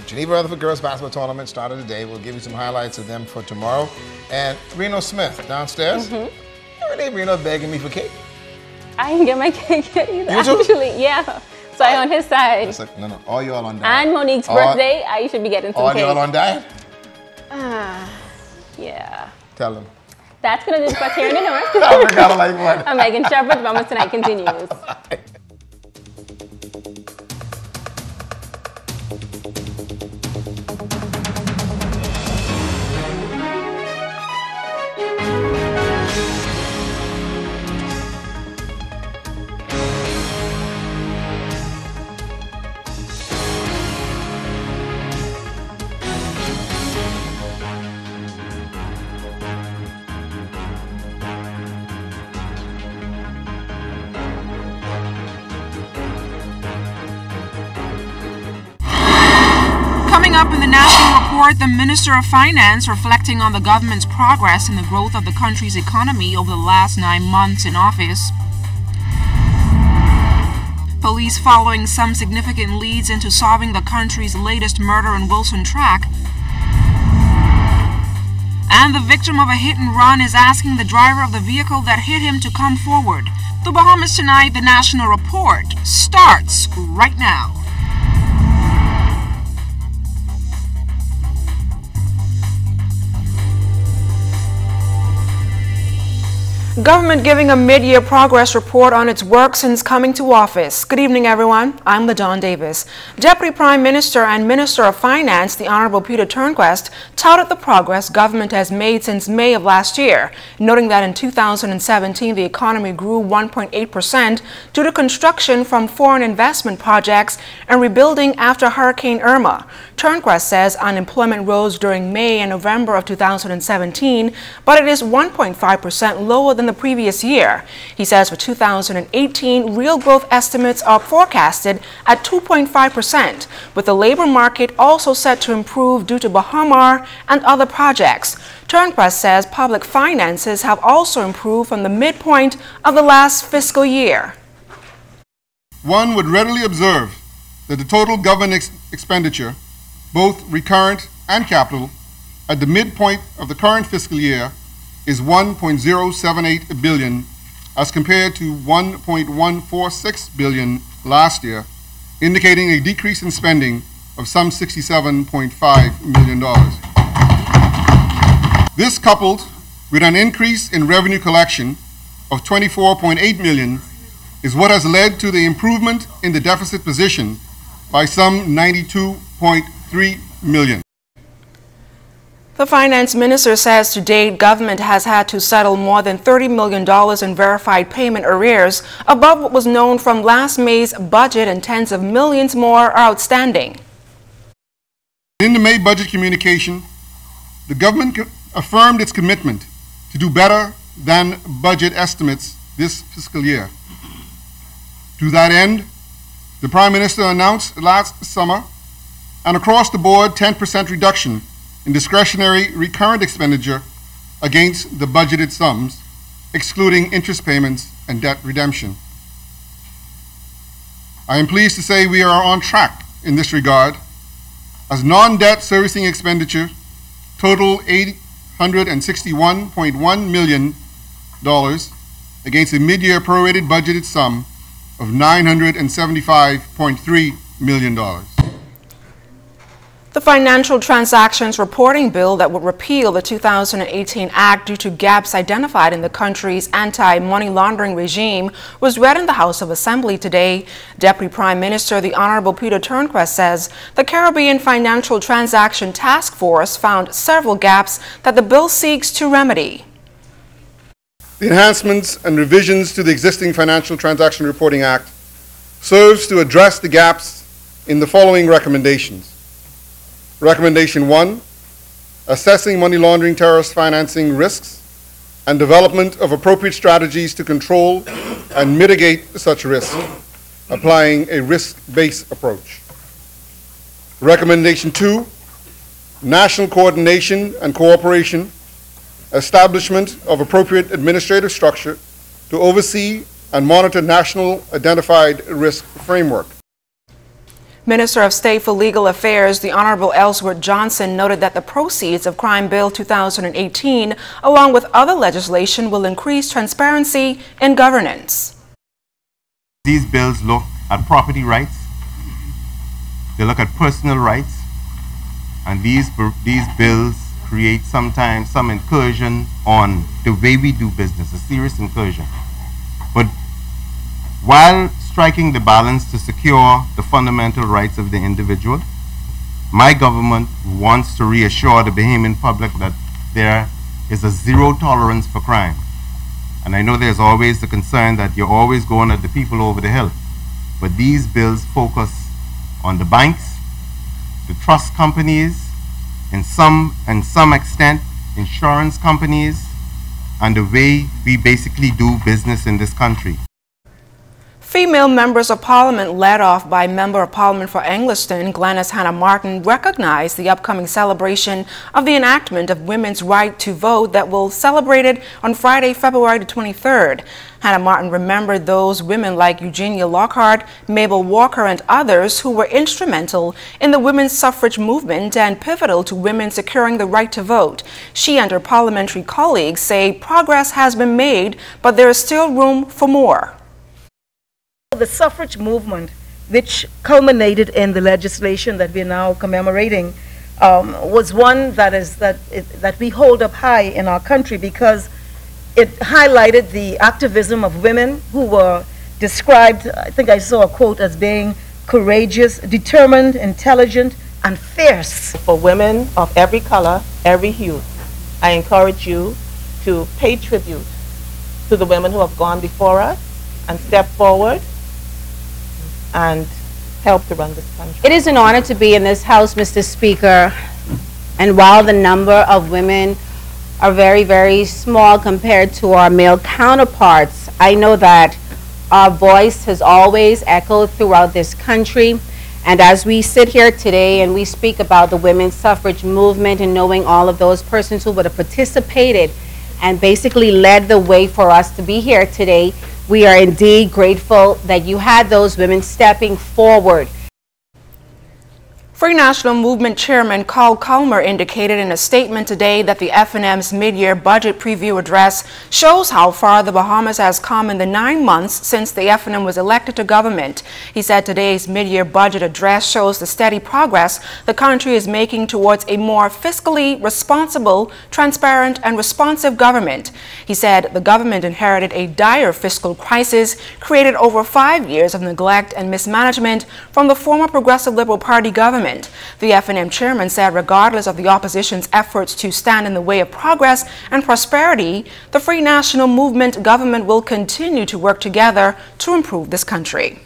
Geneva Rutherford Girls Basketball Tournament started today. We'll give you some highlights of them for tomorrow. And Reno Smith downstairs. Every day Reno begging me for cake. I didn't get my cake yet either, You too? actually. Yeah. So I'm on his side. It's like, no, all y'all on diet. And Monique's birthday, I should be getting some all cake. y'all on diet? Yeah. Tell them. That's going to do it for us here in the North. I forgot I like one. I'm Megan Shepherd. Bahamas Tonight continues. Coming up in the National Report, the Minister of Finance reflecting on the government's progress in the growth of the country's economy over the last 9 months in office. Police following some significant leads into solving the country's latest murder in Wilson Track. And the victim of a hit and run is asking the driver of the vehicle that hit him to come forward. The Bahamas Tonight, the National Report, starts right now. Government giving a mid-year progress report on its work since coming to office. Good evening, everyone. I'm LaDawn Davis. Deputy Prime Minister and Minister of Finance, the Honorable Peter Turnquest, touted the progress government has made since May of last year, noting that in 2017 the economy grew 1.8% due to construction from foreign investment projects and rebuilding after Hurricane Irma. Turnquest says unemployment rose during May and November of 2017, but it is 1.5% lower than the previous year. He says for 2018, real growth estimates are forecasted at 2.5%, with the labor market also set to improve due to Bahamar and other projects. Turnquest says public finances have also improved from the midpoint of the last fiscal year. One would readily observe that the total government expenditure, both recurrent and capital, at the midpoint of the current fiscal year is 1.078 billion as compared to 1.146 billion last year, indicating a decrease in spending of some $67.5 million. This, coupled with an increase in revenue collection of 24.8 million, is what has led to the improvement in the deficit position by some 92.3 million. The finance minister says to date, government has had to settle more than $30 million in verified payment arrears, above what was known from last May's budget, and tens of millions more are outstanding. In the May budget communication, the government affirmed its commitment to do better than budget estimates this fiscal year. To that end, the Prime Minister announced last summer an across-the-board 10% reduction in discretionary recurrent expenditure against the budgeted sums, excluding interest payments and debt redemption. I am pleased to say we are on track in this regard, as non-debt servicing expenditure total $861.1 million against a mid-year prorated budgeted sum of $975.3 million. The Financial Transactions Reporting Bill that would repeal the 2018 Act due to gaps identified in the country's anti-money laundering regime was read in the House of Assembly today. Deputy Prime Minister, the Honorable Peter Turnquest, says the Caribbean Financial Transaction Task Force found several gaps that the bill seeks to remedy. The enhancements and revisions to the existing Financial Transaction Reporting Act serves to address the gaps in the following recommendations. Recommendation 1, assessing money laundering terrorist financing risks and development of appropriate strategies to control and mitigate such risks, applying a risk-based approach. Recommendation 2, national coordination and cooperation, establishment of appropriate administrative structure to oversee and monitor national identified risk framework. Minister of State for Legal Affairs, the Honorable Ellsworth Johnson, noted that the proceeds of Crime Bill 2018, along with other legislation, will increase transparency in governance. These bills look at property rights, they look at personal rights, and these bills create sometimes some incursion on the way we do business, a serious incursion. But while striking the balance to secure the fundamental rights of the individual, my government wants to reassure the Bahamian public that there is a zero tolerance for crime. And I know there's always the concern that you're always going at the people over the hill. But these bills focus on the banks, the trust companies, in some extent, insurance companies, and the way we basically do business in this country. Female members of Parliament, led off by Member of Parliament for Engliston, Glenys Hannah Martin, recognized the upcoming celebration of the enactment of women's right to vote that will celebrate it on Friday, February the 23rd. Hannah Martin remembered those women like Eugenia Lockhart, Mabel Walker, and others who were instrumental in the women's suffrage movement and pivotal to women securing the right to vote. She and her parliamentary colleagues say progress has been made, but there is still room for more. The suffrage movement, which culminated in the legislation that we're now commemorating, was one that we hold up high in our country because it highlighted the activism of women who were described, I think I saw a quote, as being courageous, determined, intelligent, and fierce. For women of every color, every hue, I encourage you to pay tribute to the women who have gone before us and step forward and help to run this country. It is an honor to be in this House, Mr. Speaker, and while the number of women are very, very small compared to our male counterparts, I know that our voice has always echoed throughout this country. And as we sit here today and we speak about the women's suffrage movement and knowing all of those persons who would have participated and basically led the way for us to be here today, we are indeed grateful that you had those women stepping forward. Free National Movement Chairman Carl Culmer indicated in a statement today that the FNM's mid-year budget preview address shows how far the Bahamas has come in the 9 months since the FNM was elected to government. He said today's mid-year budget address shows the steady progress the country is making towards a more fiscally responsible, transparent, and responsive government. He said the government inherited a dire fiscal crisis created over 5 years of neglect and mismanagement from the former Progressive Liberal Party government. The FNM chairman said regardless of the opposition's efforts to stand in the way of progress and prosperity, the Free National Movement government will continue to work together to improve this country.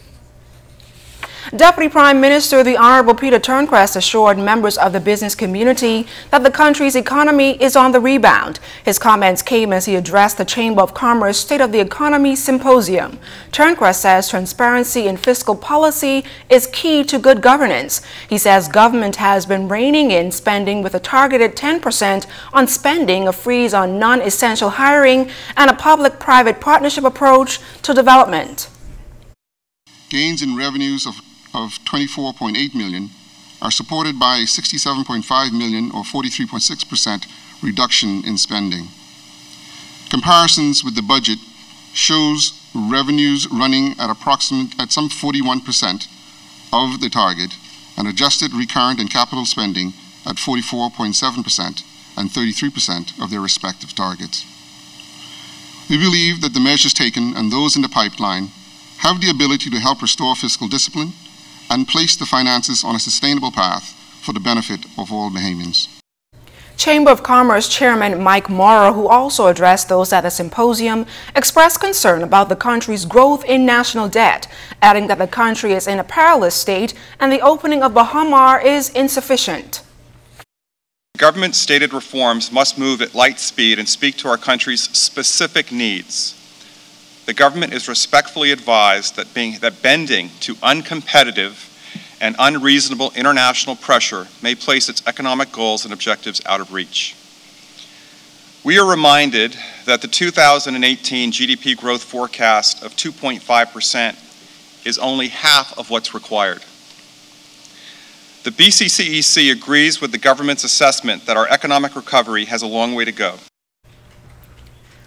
Deputy Prime Minister, the Honorable Peter Turnquest, assured members of the business community that the country's economy is on the rebound. His comments came as he addressed the Chamber of Commerce State of the Economy Symposium. Turnquest says transparency in fiscal policy is key to good governance. He says government has been reining in spending with a targeted 10% on spending, a freeze on non-essential hiring, and a public-private partnership approach to development. Gains in revenues of 24.8 million are supported by a 67.5 million or 43.6% reduction in spending. Comparisons with the budget shows revenues running at some 41% of the target and adjusted recurrent and capital spending at 44.7% and 33% of their respective targets. We believe that the measures taken and those in the pipeline have the ability to help restore fiscal discipline and place the finances on a sustainable path for the benefit of all Bahamians. Chamber of Commerce Chairman Mike Morrow, who also addressed those at the symposium, expressed concern about the country's growth in national debt, adding that the country is in a perilous state and the opening of Bahamar is insufficient. Government stated reforms must move at light speed and speak to our country's specific needs. The government is respectfully advised that bending to uncompetitive and unreasonable international pressure may place its economic goals and objectives out of reach. We are reminded that the 2018 GDP growth forecast of 2.5% is only half of what's required. The BCCEC agrees with the government's assessment that our economic recovery has a long way to go.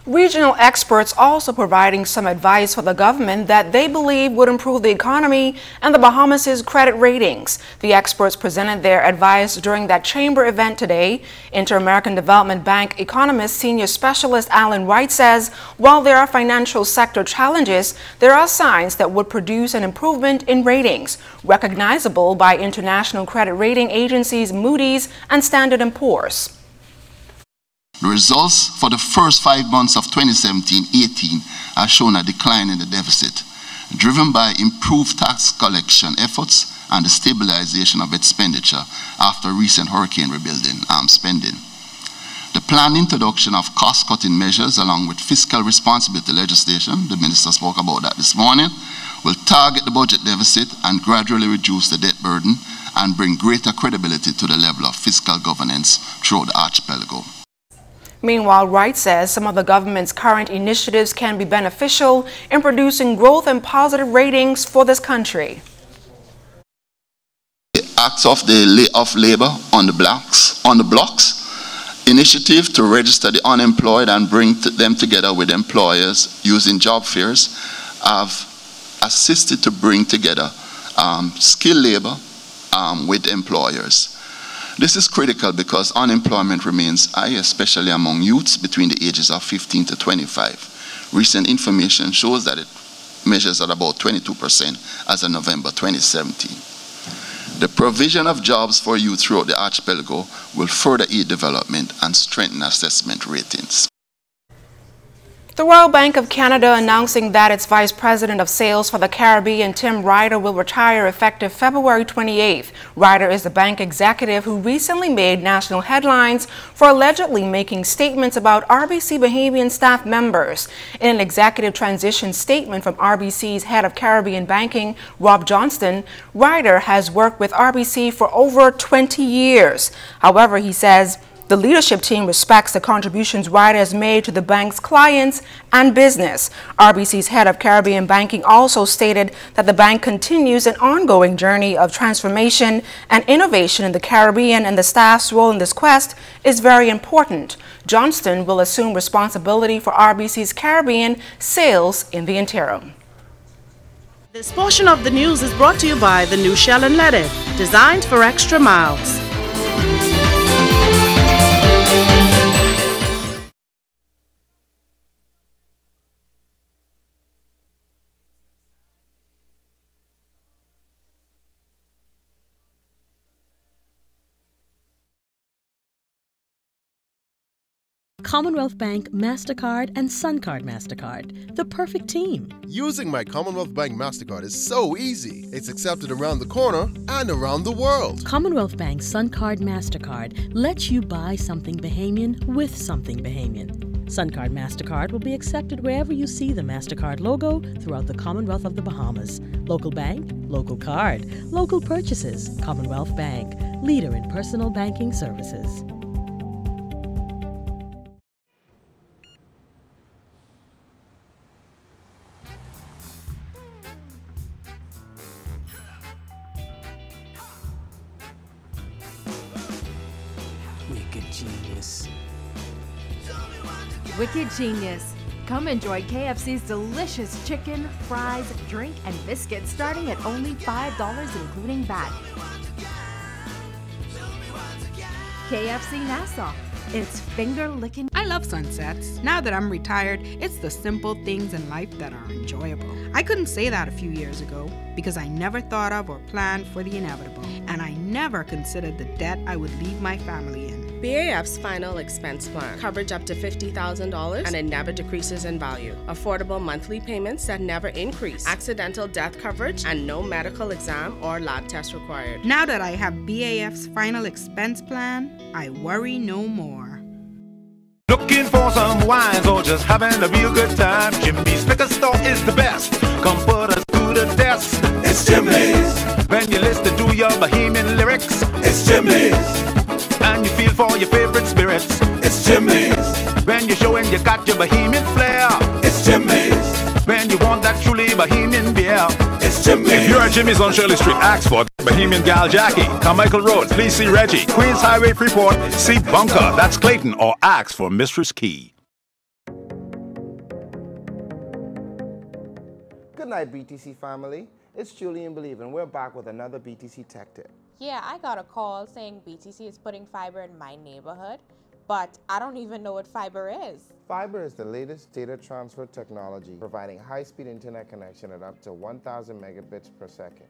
Regional experts also providing some advice for the government that they believe would improve the economy and the Bahamas' credit ratings. The experts presented their advice during that chamber event today. Inter-American Development Bank economist senior specialist Alan Wright says while there are financial sector challenges, there are signs that would produce an improvement in ratings, recognizable by international credit rating agencies Moody's and Standard & Poor's. The results for the first 5 months of 2017-18 have shown a decline in the deficit, driven by improved tax collection efforts and the stabilization of expenditure after recent hurricane rebuilding spending. The planned introduction of cost-cutting measures along with fiscal responsibility legislation, the minister spoke about that this morning, will target the budget deficit and gradually reduce the debt burden and bring greater credibility to the level of fiscal governance throughout the archipelago. Meanwhile, Wright says some of the government's current initiatives can be beneficial in producing growth and positive ratings for this country. The acts of labor on the blocks initiative to register the unemployed and bring them together with employers using job fairs have assisted to bring together skilled labor with employers. This is critical because unemployment remains high, especially among youths between the ages of 15 to 25. Recent information shows that it measures at about 22% as of November 2017. The provision of jobs for youth throughout the archipelago will further aid development and strengthen assessment ratings. The Royal Bank of Canada announcing that its Vice President of Sales for the Caribbean, Tim Ryder, will retire effective February 28th. Ryder is the bank executive who recently made national headlines for allegedly making statements about RBC Bahamian staff members. In an executive transition statement from RBC's head of Caribbean banking, Rob Johnston, Ryder has worked with RBC for over 20 years. However, he says the leadership team respects the contributions Ryder has made to the bank's clients and business. RBC's head of Caribbean banking also stated that the bank continues an ongoing journey of transformation and innovation in the Caribbean, and the staff's role in this quest is very important. Johnston will assume responsibility for RBC's Caribbean sales in the interim. This portion of the news is brought to you by the new Shell and Lettuce, designed for extra miles. Commonwealth Bank MasterCard and SunCard MasterCard, the perfect team. Using my Commonwealth Bank MasterCard is so easy. It's accepted around the corner and around the world. Commonwealth Bank SunCard MasterCard lets you buy something Bahamian with something Bahamian. SunCard MasterCard will be accepted wherever you see the MasterCard logo throughout the Commonwealth of the Bahamas. Local bank, local card, local purchases. Commonwealth Bank, leader in personal banking services. Wicked Genius. Come enjoy KFC's delicious chicken, fries, drink, and biscuits starting at only $5 including VAT. KFC Nassau. It's finger-licking. I love sunsets. Now that I'm retired, it's the simple things in life that are enjoyable. I couldn't say that a few years ago because I never thought of or planned for the inevitable, and I never considered the debt I would leave my family in. BAF's final expense plan. Coverage up to $50,000 and it never decreases in value. Affordable monthly payments that never increase. Accidental death coverage and no medical exam or lab test required. Now that I have BAF's final expense plan, I worry no more. Looking for some wines or just having a real good time? Jimmy's Liquor Store is the best. Come put us to the test. It's Jimmy's. When you listen to your Bohemian lyrics, it's Jimmy's. And you feel for your favorite spirits, it's Jimmy's. When you're showing you got your Bohemian flair, it's Jimmy's. When you want that truly Bohemian beer, it's Jimmy's. If you're at Jimmy's on Shirley Street, ask for Bohemian Gal Jackie. Carmichael Road, please see Reggie. Queens Highway, Freeport, see Bunker, that's Clayton, or ask for Mistress Key. Good night, BTC family. It's Julian Believe, and we're back with another BTC Tech Tip. Yeah, I got a call saying BTC is putting fiber in my neighborhood, but I don't even know what fiber is. Fiber is the latest data transfer technology, providing high-speed internet connection at up to 1,000 megabits per second.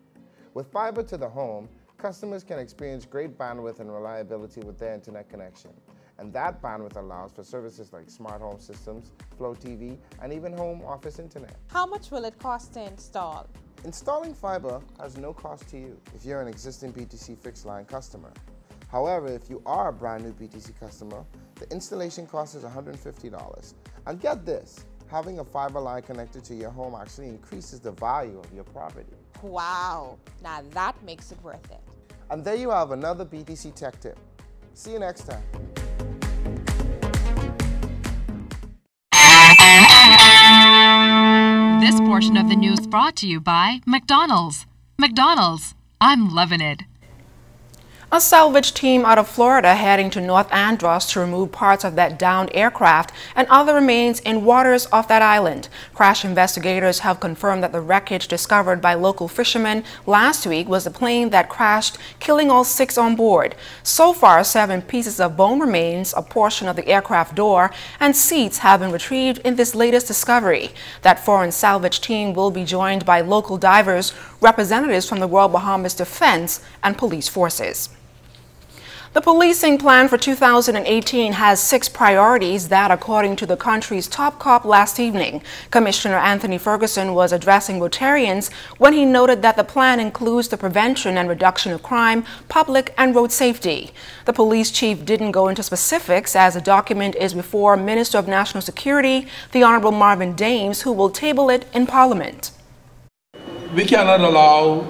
With fiber to the home, customers can experience great bandwidth and reliability with their internet connection. And that bandwidth allows for services like smart home systems, Flow TV, and even home office internet. How much will it cost to install? Installing fiber has no cost to you if you're an existing BTC fixed line customer. However, if you are a brand new BTC customer, the installation cost is $150. And get this, having a fiber line connected to your home actually increases the value of your property. Wow, now that makes it worth it. And there you have another BTC Tech Tip. See you next time. This portion of the news brought to you by McDonald's. McDonald's, I'm loving it. A salvage team out of Florida heading to North Andros to remove parts of that downed aircraft and other remains in waters off that island. Crash investigators have confirmed that the wreckage discovered by local fishermen last week was the plane that crashed, killing all 6 on board. So far, 7 pieces of bone remains, a portion of the aircraft door, and seats have been retrieved in this latest discovery. That foreign salvage team will be joined by local divers, representatives from the Royal Bahamas Defense, and police forces. The policing plan for 2018 has 6 priorities that, according to the country's top cop last evening. Commissioner Anthony Ferguson was addressing Rotarians when he noted that the plan includes the prevention and reduction of crime, public and road safety. The police chief didn't go into specifics as the document is before Minister of National Security, the Honorable Marvin Dames, who will table it in Parliament. We cannot allow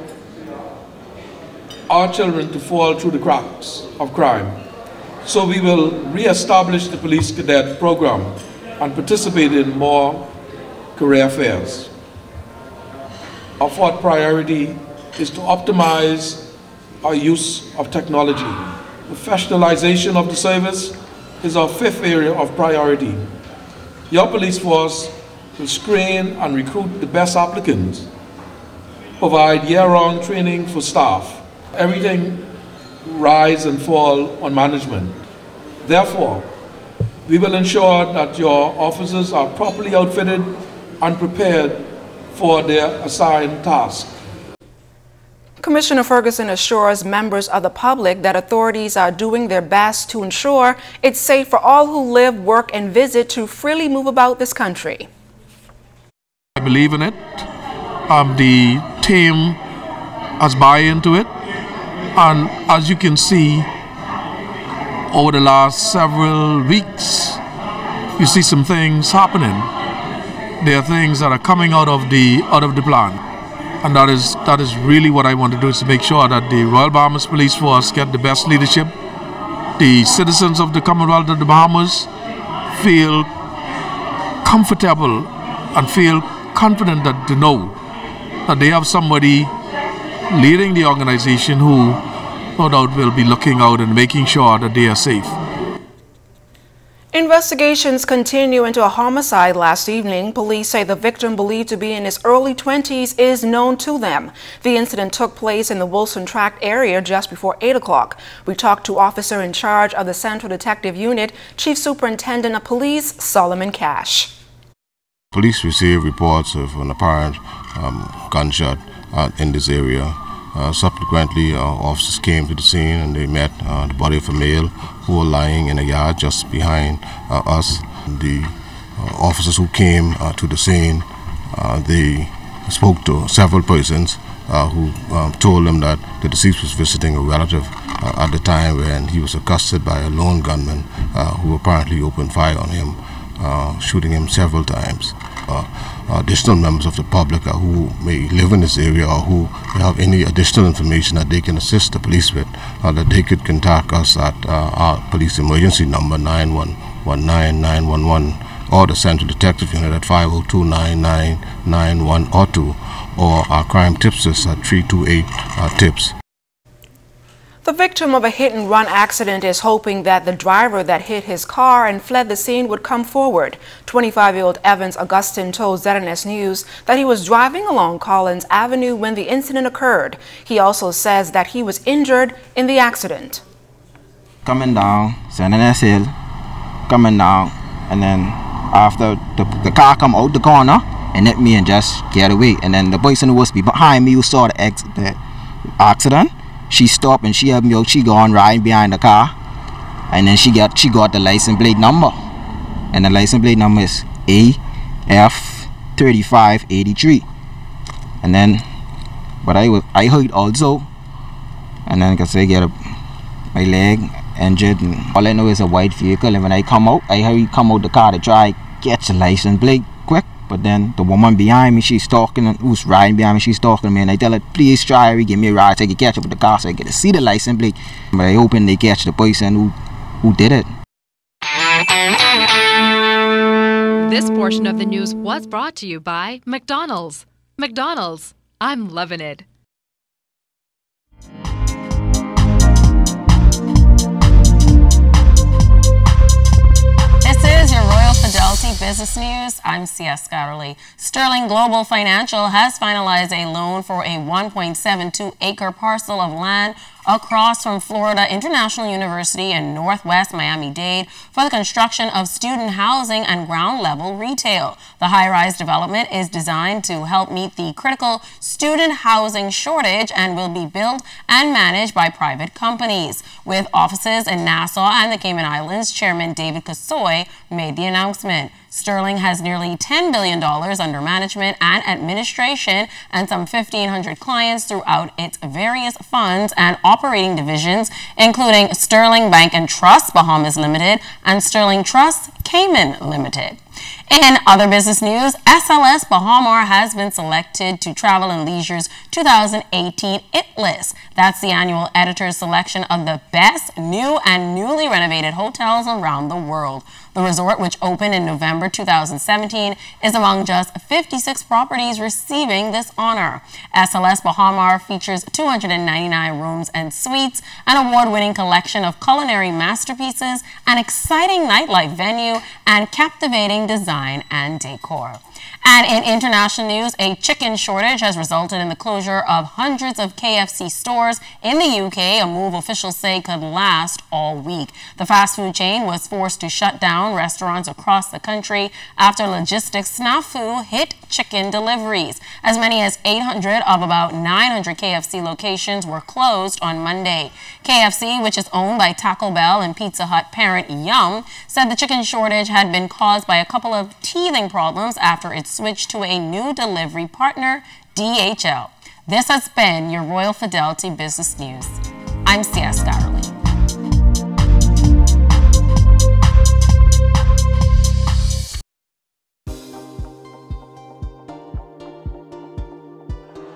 our children to fall through the cracks of crime. So we will re-establish the police cadet program and participate in more career fairs. Our 4th priority is to optimize our use of technology. Professionalization of the service is our 5th area of priority. Your police force will screen and recruit the best applicants, provide year-round training for staff. Everything rise and fall on management. Therefore, we will ensure that your officers are properly outfitted and prepared for their assigned task. Commissioner Ferguson assures members of the public that authorities are doing their best to ensure it's safe for all who live, work, and visit to freely move about this country. I believe in it. The team has buy into it. And as you can see, over the last several weeks, you see some things happening. There are things that are coming out of the plan. And that is really what I want to do, is to make sure that the Royal Bahamas Police Force get the best leadership. The citizens of the Commonwealth of the Bahamas feel comfortable and feel confident that to know that they have somebody leading the organization who no doubt will be looking out and making sure that they are safe. Investigations continue into a homicide last evening. Police say the victim, believed to be in his early 20s, is known to them. The incident took place in the Wilson Tract area just before 8 o'clock. We talked to officer in charge of the Central Detective Unit, Chief Superintendent of Police, Solomon Cash. Police received reports of an apparent gunshot in this area. Subsequently, officers came to the scene and they met the body of a male who were lying in a yard just behind us. The officers who came to the scene, they spoke to several persons who told them that the deceased was visiting a relative at the time when he was accosted by a lone gunman who apparently opened fire on him, shooting him several times. Additional members of the public who may live in this area or who have any additional information that they can assist the police with, that they could contact us at our police emergency number 911 or the Central Detective Unit at 502-9991-2 or our crime tipsters at 328-TIPS. The victim of a hit-and-run accident is hoping that the driver that hit his car and fled the scene would come forward. 25-year-old Evans Augustine told ZNS News that he was driving along Collins Avenue when the incident occurred. He also says that he was injured in the accident. Coming down ZNS Hill, coming down, and then after the car come out the corner and hit me and just get away. And then the person who was behind me who saw the accident, she stopped and she helped me out. She gone riding behind the car, and then she got the license plate number, and the license plate number is AF3583. And then, but I hurt also, and then because I get my leg injured, and all I know is a white vehicle. And when I come out, I hurry come out the car to try catch the license plate quick. But then the woman behind me, she's talking, who's riding behind me, she's talking to me, and I tell her, please try, give me a ride so I can catch up with the car so I get to see the license plate. But I hoping they catch the person who did it. This portion of the news was brought to you by McDonald's. McDonald's, I'm loving it. This is your Royal Fidelity Business News. I'm C.S. Scatterly. Sterling Global Financial has finalized a loan for a 1.72-acre parcel of land across from Florida International University in Northwest Miami-Dade for the construction of student housing and ground-level retail. The high-rise development is designed to help meet the critical student housing shortage and will be built and managed by private companies. With offices in Nassau and the Cayman Islands, Chairman David Kasoy made the announcement. Sterling has nearly $10 billion under management and administration and some 1,500 clients throughout its various funds and operating divisions, including Sterling Bank and Trust Bahamas Limited and Sterling Trust Cayman Limited. In other business news, SLS Bahamar has been selected to Travel and Leisure's 2018 IT List. That's the annual editor's selection of the best new and newly renovated hotels around the world. The resort, which opened in November 2017, is among just 56 properties receiving this honor. SLS Bahamar features 299 rooms and suites, an award-winning collection of culinary masterpieces, an exciting nightlife venue, and captivating design and decor. And in international news, a chicken shortage has resulted in the closure of hundreds of KFC stores in the UK, a move officials say could last all week. The fast food chain was forced to shut down restaurants across the country after logistics snafu hit chicken deliveries. As many as 800 of about 900 KFC locations were closed on Monday. KFC, which is owned by Taco Bell and Pizza Hut parent Yum, said the chicken shortage had been caused by a couple of teething problems after it switched to a new delivery partner, DHL. This has been your Royal Fidelity Business News. I'm C.S. Scatterly.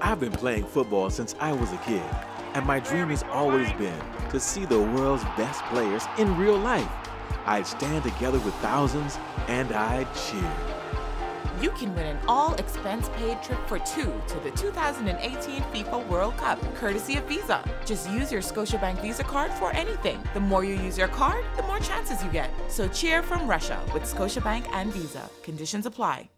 I've been playing football since I was a kid, and my dream has always been to see the world's best players in real life. I'd stand together with thousands and I'd cheer. You can win an all-expense-paid trip for two to the 2018 FIFA World Cup, courtesy of Visa. Just use your Scotiabank Visa card for anything. The more you use your card, the more chances you get. So cheer from Russia with Scotiabank and Visa. Conditions apply.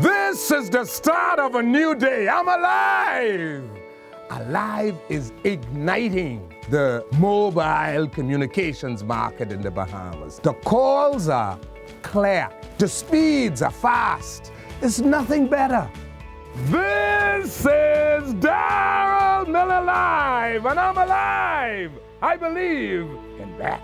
This is the start of a new day. I'm alive! Alive is igniting the mobile communications market in the Bahamas. The calls are clear. The speeds are fast. There's nothing better. This is Darryl Miller Live, and I'm alive. I believe in that.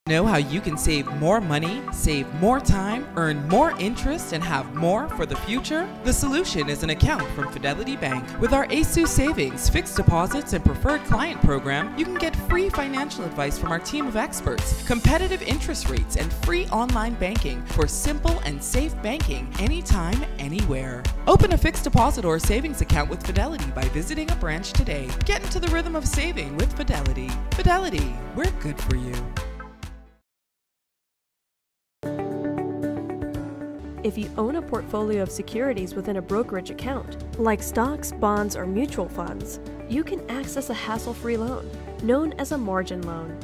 Know how you can save more money, save more time, earn more interest, and have more for the future? The solution is an account from Fidelity Bank. With our ASUS Savings, Fixed Deposits, and Preferred Client program, you can get free financial advice from our team of experts, competitive interest rates, and free online banking for simple and safe banking anytime, anywhere. Open a fixed deposit or savings account with Fidelity by visiting a branch today. Get into the rhythm of saving with Fidelity. Fidelity, we're good for you. If you own a portfolio of securities within a brokerage account, like stocks, bonds, or mutual funds, you can access a hassle-free loan, known as a margin loan,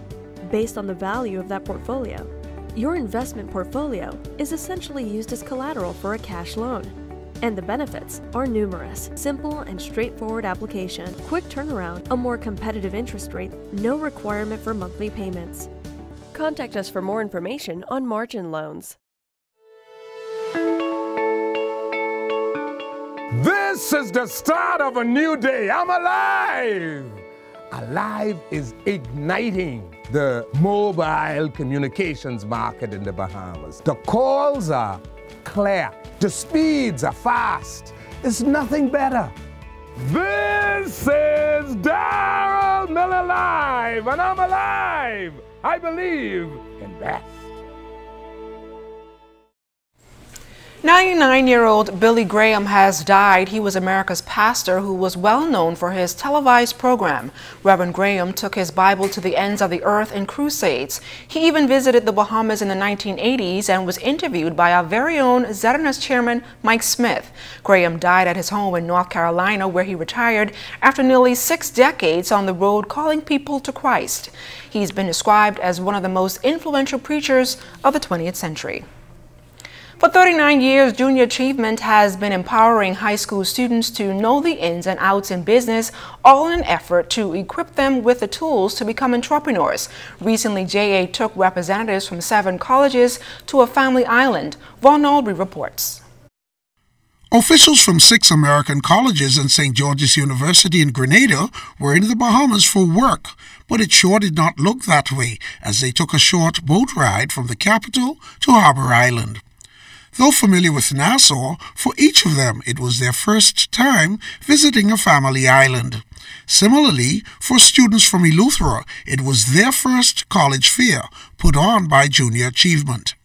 based on the value of that portfolio. Your investment portfolio is essentially used as collateral for a cash loan, and the benefits are numerous. Simple and straightforward application, quick turnaround, a more competitive interest rate, no requirement for monthly payments. Contact us for more information on margin loans. This is the start of a new day. I'm alive. Alive is igniting the mobile communications market in the Bahamas. The calls are clear. The speeds are fast. It's nothing better. This is Darryl Miller Live, and I'm alive. I believe in that. 99-year-old Billy Graham has died. He was America's pastor who was well known for his televised program. Reverend Graham took his Bible to the ends of the earth in crusades. He even visited the Bahamas in the 1980s and was interviewed by our very own ZNS chairman Mike Smith. Graham died at his home in North Carolina, where he retired after nearly 6 decades on the road calling people to Christ. He's been described as one of the most influential preachers of the 20th century. For 39 years, Junior Achievement has been empowering high school students to know the ins and outs in business, all in an effort to equip them with the tools to become entrepreneurs. Recently, JA took representatives from 7 colleges to a family island. Vaughn Aldry reports. Officials from 6 American colleges and St. George's University in Grenada were in the Bahamas for work, but it sure did not look that way as they took a short boat ride from the capital to Harbor Island. Though familiar with Nassau, for each of them it was their first time visiting a family island. Similarly, for students from Eleuthera, it was their first college fair put on by Junior Achievement.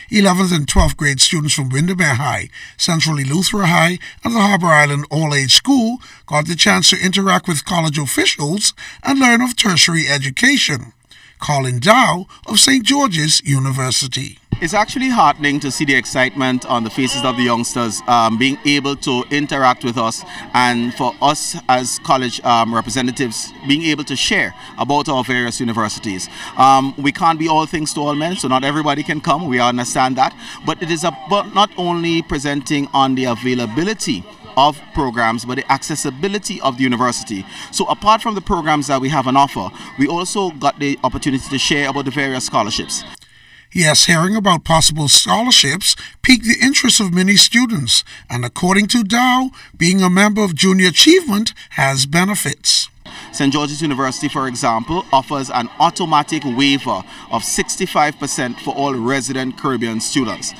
11th and 12th grade students from Windermere High, Central Eleuthera High, and the Harbor Island All-Age School got the chance to interact with college officials and learn of tertiary education. Colin Dow of St. George's University. It's actually heartening to see the excitement on the faces of the youngsters being able to interact with us, and for us as college representatives being able to share about our various universities. We can't be all things to all men, so not everybody can come. We understand that, but it is about not only presenting on the availability of programs, but the accessibility of the university. So apart from the programs that we have on offer, we also got the opportunity to share about the various scholarships. Yes, hearing about possible scholarships piqued the interest of many students, and according to Dow, being a member of Junior Achievement has benefits. St. George's University, for example, offers an automatic waiver of 65% for all resident Caribbean students.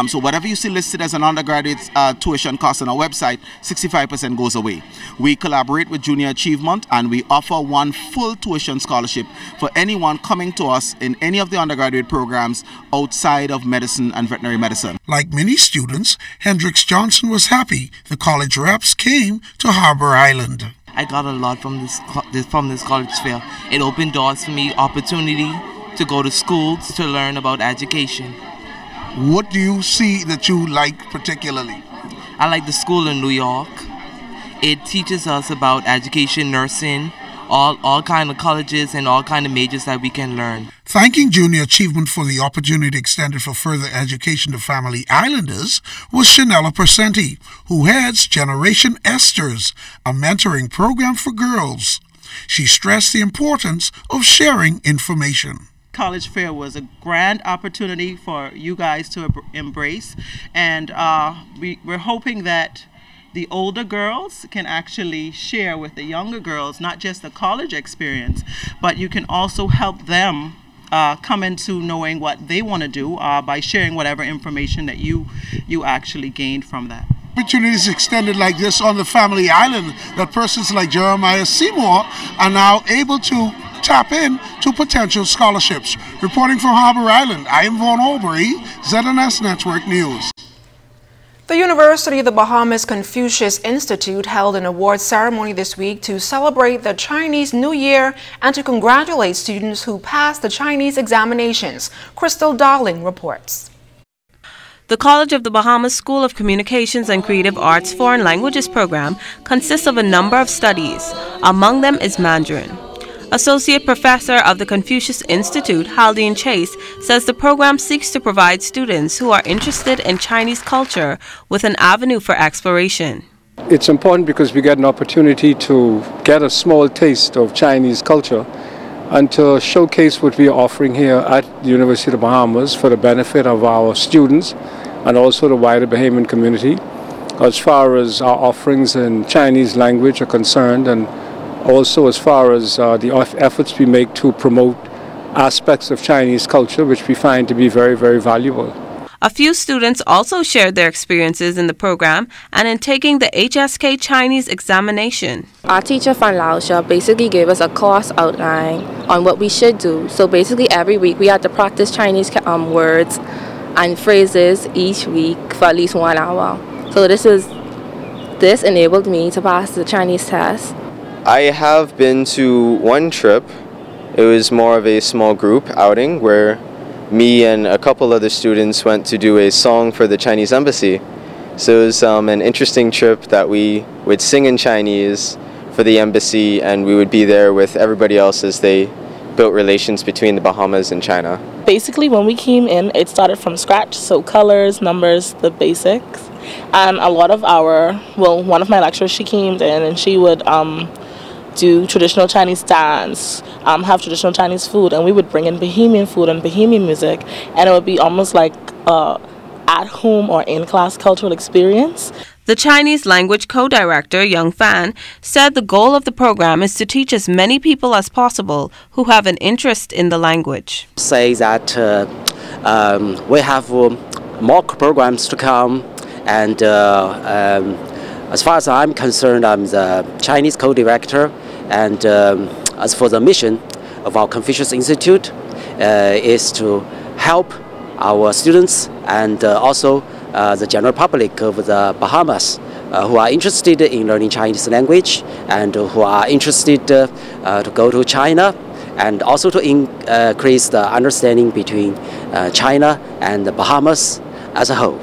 So whatever you see listed as an undergraduate tuition cost on our website, 65% goes away. We collaborate with Junior Achievement, and we offer 1 full tuition scholarship for anyone coming to us in any of the undergraduate programs outside of medicine and veterinary medicine. Like many students, Hendricks Johnson was happy the college reps came to Harbor Island. I got a lot from this college fair. It opened doors for me, opportunity to go to schools to learn about education. what do you see that you like particularly? I like the school in New York. It teaches us about education, nursing, all kind of colleges and all kind of majors that we can learn. Thanking Junior Achievement for the opportunity extended for further education to Family Islanders was Chanella Percenti, who heads Generation Esters, a mentoring program for girls. She stressed the importance of sharing information. College Fair was a grand opportunity for you guys to embrace, and we're hoping that the older girls can actually share with the younger girls not just the college experience, but you can also help them come into knowing what they want to do by sharing whatever information that you actually gained from that. Opportunities extended like this on the Family Island that persons like Jeremiah Seymour are now able to tap in to potential scholarships. Reporting from Harbor Island, I am Vaughn Aubrey, ZNS Network News. The University of the Bahamas Confucius Institute held an awards ceremony this week to celebrate the Chinese New Year and to congratulate students who passed the Chinese examinations. Crystal Darling reports. The College of the Bahamas School of Communications and Creative Arts Foreign Languages program consists of a number of studies. Among them is Mandarin. Associate Professor of the Confucius Institute, Haldine Chase, says the program seeks to provide students who are interested in Chinese culture with an avenue for exploration. It's important because we get an opportunity to get a small taste of Chinese culture and to showcase what we are offering here at the University of the Bahamas for the benefit of our students and also the wider Bahamian community as far as our offerings in Chinese language are concerned, and also as far as the efforts we make to promote aspects of Chinese culture, which we find to be very, very valuable. A few students also shared their experiences in the program and in taking the HSK Chinese examination. Our teacher, Fan Laosha, basically gave us a course outline on what we should do. So basically every week we had to practice Chinese words and phrases each week for at least 1 hour. So this enabled me to pass the Chinese test. I have been to one trip. It was more of a small group outing where me and a couple other students went to do a song for the Chinese embassy. So it was an interesting trip that we would sing in Chinese for the embassy, and we would be there with everybody else as they built relations between the Bahamas and China. Basically, when we came in, it started from scratch, so colors, numbers, the basics. And a lot of one of my lecturers, she came in and she would do traditional Chinese dance, have traditional Chinese food, and we would bring in Bahamian food and Bahamian music, and it would be almost like at-home or in-class cultural experience. The Chinese language co-director, Young Fan, said the goal of the program is to teach as many people as possible who have an interest in the language. Say that we have more programs to come, and as far as I'm concerned, I'm the Chinese co-director, and as for the mission of our Confucius Institute is to help our students and also the general public of the Bahamas who are interested in learning Chinese language and who are interested to go to China, and also to increase the understanding between China and the Bahamas as a whole.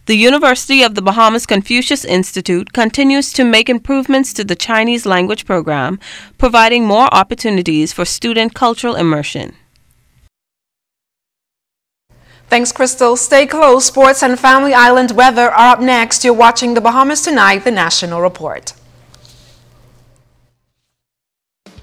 The University of the Bahamas Confucius Institute continues to make improvements to the Chinese language program, providing more opportunities for student cultural immersion. Thanks, Crystal. Stay close. Sports and Family Island weather are up next. You're watching The Bahamas Tonight, the National Report.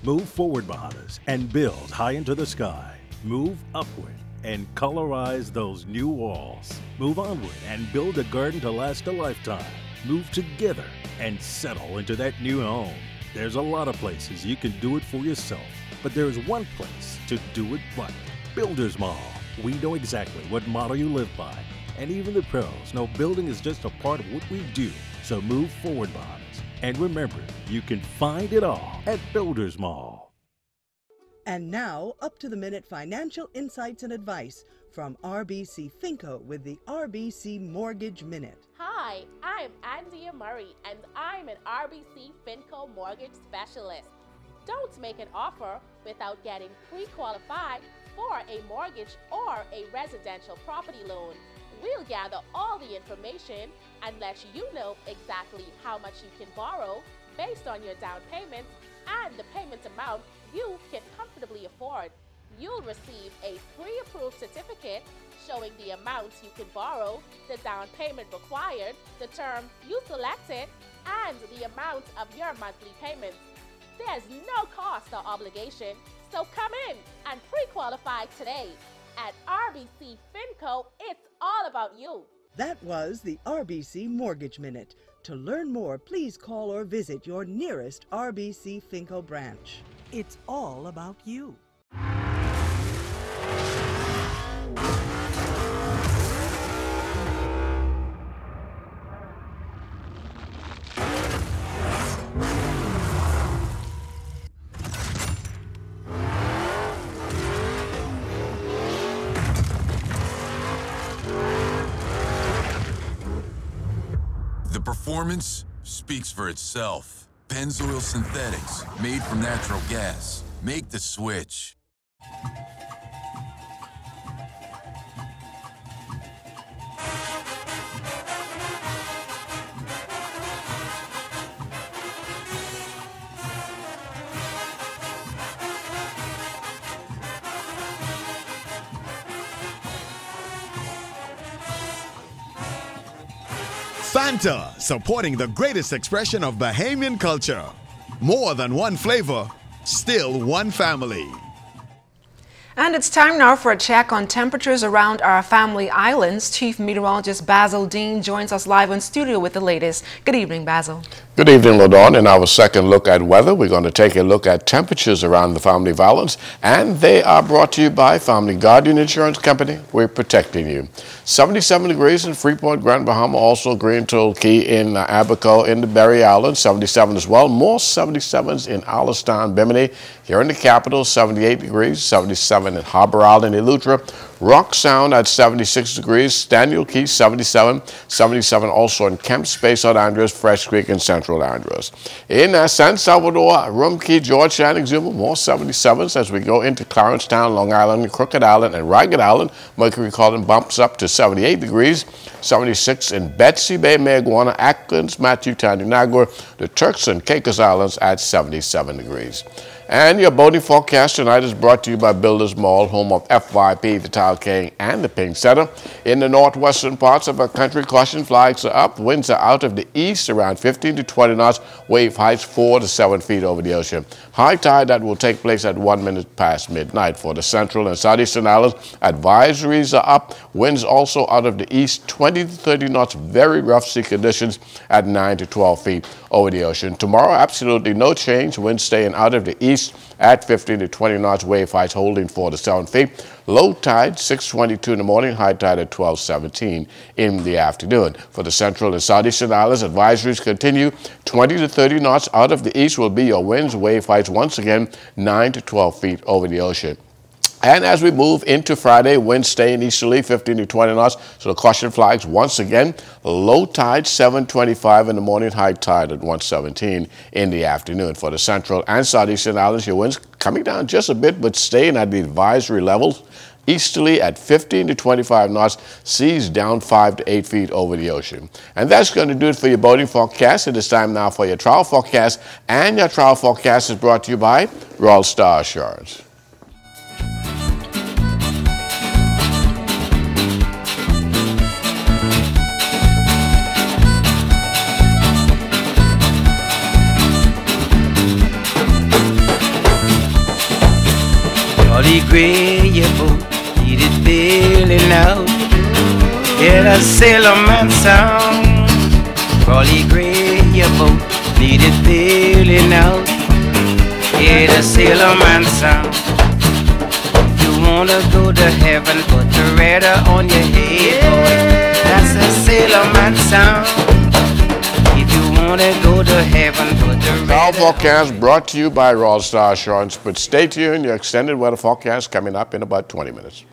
Move forward, Bahamas, and build high into the sky. Move upward and colorize those new walls. Move onward and build a garden to last a lifetime. Move together and settle into that new home. There's a lot of places you can do it for yourself, but there's one place to do it right. Builders Mall. We know exactly what motto you live by, and even the pros know building is just a part of what we do. So move forward, Bahamas, and remember, you can find it all at Builders Mall. And now, up-to-the-minute financial insights and advice from RBC Finco with the RBC Mortgage Minute. Hi, I'm Andrea Murray, and I'm an RBC Finco Mortgage Specialist. Don't make an offer without getting pre-qualified for a mortgage or a residential property loan. We'll gather all the information and let you know exactly how much you can borrow based on your down payments and the payment amount you can comfortably afford. You'll receive a pre-approved certificate showing the amounts you can borrow, the down payment required, the term you selected, and the amount of your monthly payments. There's no cost or obligation, so come in and pre-qualify today. At RBC Finco, it's all about you. That was the RBC Mortgage Minute. To learn more, please call or visit your nearest RBC Finco branch. It's all about you. The performance speaks for itself. Pennzoil Synthetics, made from natural gas. Make the switch. Fanta, supporting the greatest expression of Bahamian culture. More than one flavor, still one family. And it's time now for a check on temperatures around our family islands. Chief Meteorologist Basil Dean joins us live in studio with the latest. Good evening, Basil. Good evening, LaDawn. In our second look at weather, we're going to take a look at temperatures around the family islands, and they are brought to you by Family Guardian Insurance Company. We're protecting you. 77 degrees in Freeport, Grand Bahama, also Green Toll Key in Abaco in the Berry Islands, 77 as well. More 77s in Alistown, Bimini. Here in the capital, 78 degrees, 77 in Harbor Island, Eleuthera. Rock Sound at 76 degrees, Daniel Key 77, 77 also in Kemp Space, St. Andrews, Fresh Creek, and Central Andrews. In San Salvador, Rum Key, Georgetown, Exuma, more 77s as we go into Clarencetown, Long Island, Crooked Island, and Ragged Island. Mercury calling bumps up to 78 degrees, 76 in Betsy Bay, Mayaguana, Atkins, Matthew, Tananagua, the Turks and Caicos Islands at 77 degrees. And your boating forecast tonight is brought to you by Builders Mall, home of FYP, the Tile King, and the Pink Center. In the northwestern parts of our country, caution flags are up. Winds are out of the east around 15 to 20 knots. Wave heights 4 to 7 feet over the ocean. High tide that will take place at 1 minute past midnight. For the central and southeastern islands, advisories are up. Winds also out of the east 20 to 30 knots. Very rough sea conditions at 9 to 12 feet over the ocean. Tomorrow, absolutely no change. Winds staying out of the east at 15 to 20 knots, wave heights holding 4 to 7 feet. Low tide 6:22 in the morning, high tide at 12:17 in the afternoon. For the central and southeastern islands, advisories continue. 20 to 30 knots out of the east will be your winds, wave heights once again 9 to 12 feet over the ocean. And as we move into Friday, winds staying easterly 15 to 20 knots, so the caution flags once again. Low tide 7:25 in the morning, high tide at 1:17 in the afternoon. For the central and southeastern islands, your winds coming down just a bit, but staying at the advisory levels. Easterly at 15 to 25 knots, seas down 5 to 8 feet over the ocean. And that's going to do it for your boating forecast. It is time now for your travel forecast, and your travel forecast is brought to you by Royal Star Assurance. Jolly gray, your boat needed bailing out. Hear a sailorman sound. Jolly gray, your boat needed bailing out. Hear the sailorman sound. If you wanna go to heaven, put the rudder on your head, boy. That's a sailorman sound. If you wanna go to heaven, put the Travel forecast brought to you by Royal Star Assurance. But stay tuned, your extended weather forecast coming up in about 20 minutes.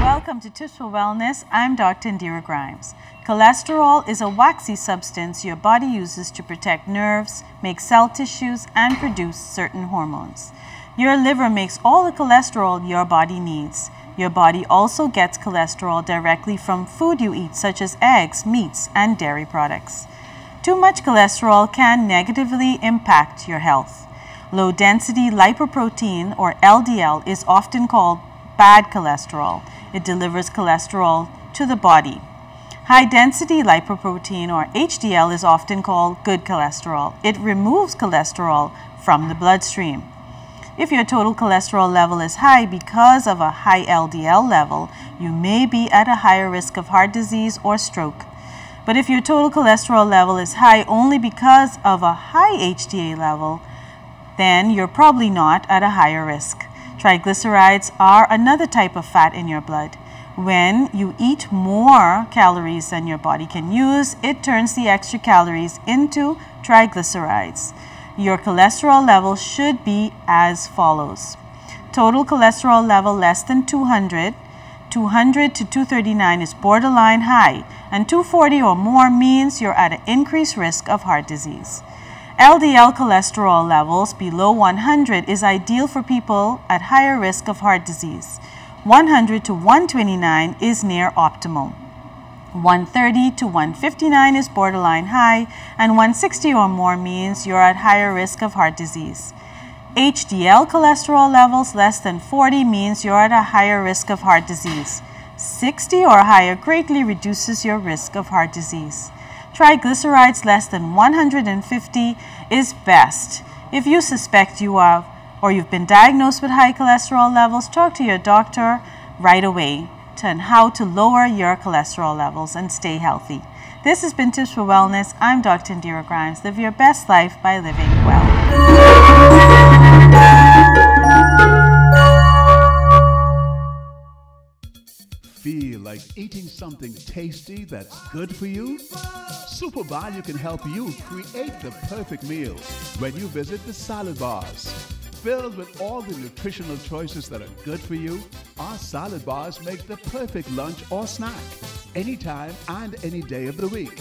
Welcome to Tips for Wellness. I'm Dr. Indira Grimes. Cholesterol is a waxy substance your body uses to protect nerves, make cell tissues, and produce certain hormones. Your liver makes all the cholesterol your body needs. Your body also gets cholesterol directly from food you eat, such as eggs, meats, and dairy products. Too much cholesterol can negatively impact your health. Low-density lipoprotein, or LDL, is often called bad cholesterol. It delivers cholesterol to the body. High-density lipoprotein, or HDL, is often called good cholesterol. It removes cholesterol from the bloodstream. If your total cholesterol level is high because of a high LDL level, you may be at a higher risk of heart disease or stroke. But if your total cholesterol level is high only because of a high HDL level, then you're probably not at a higher risk. Triglycerides are another type of fat in your blood. When you eat more calories than your body can use, it turns the extra calories into triglycerides. Your cholesterol level should be as follows. Total cholesterol level less than 200. 200 to 239 is borderline high, and 240 or more means you're at an increased risk of heart disease. LDL cholesterol levels below 100 is ideal for people at higher risk of heart disease. 100 to 129 is near optimal. 130 to 159 is borderline high, and 160 or more means you're at higher risk of heart disease. HDL cholesterol levels less than 40 means you're at a higher risk of heart disease. 60 or higher greatly reduces your risk of heart disease. Triglycerides less than 150 is best. If you suspect you have or you've been diagnosed with high cholesterol levels, talk to your doctor right away on how to lower your cholesterol levels and stay healthy. This has been Tips for Wellness. I'm Dr. Indira Grimes. Live your best life by living well. Feel like eating something tasty that's good for you? Super Value can help you create the perfect meal when you visit the salad bars. Filled with all the nutritional choices that are good for you, our salad bars make the perfect lunch or snack, anytime and any day of the week.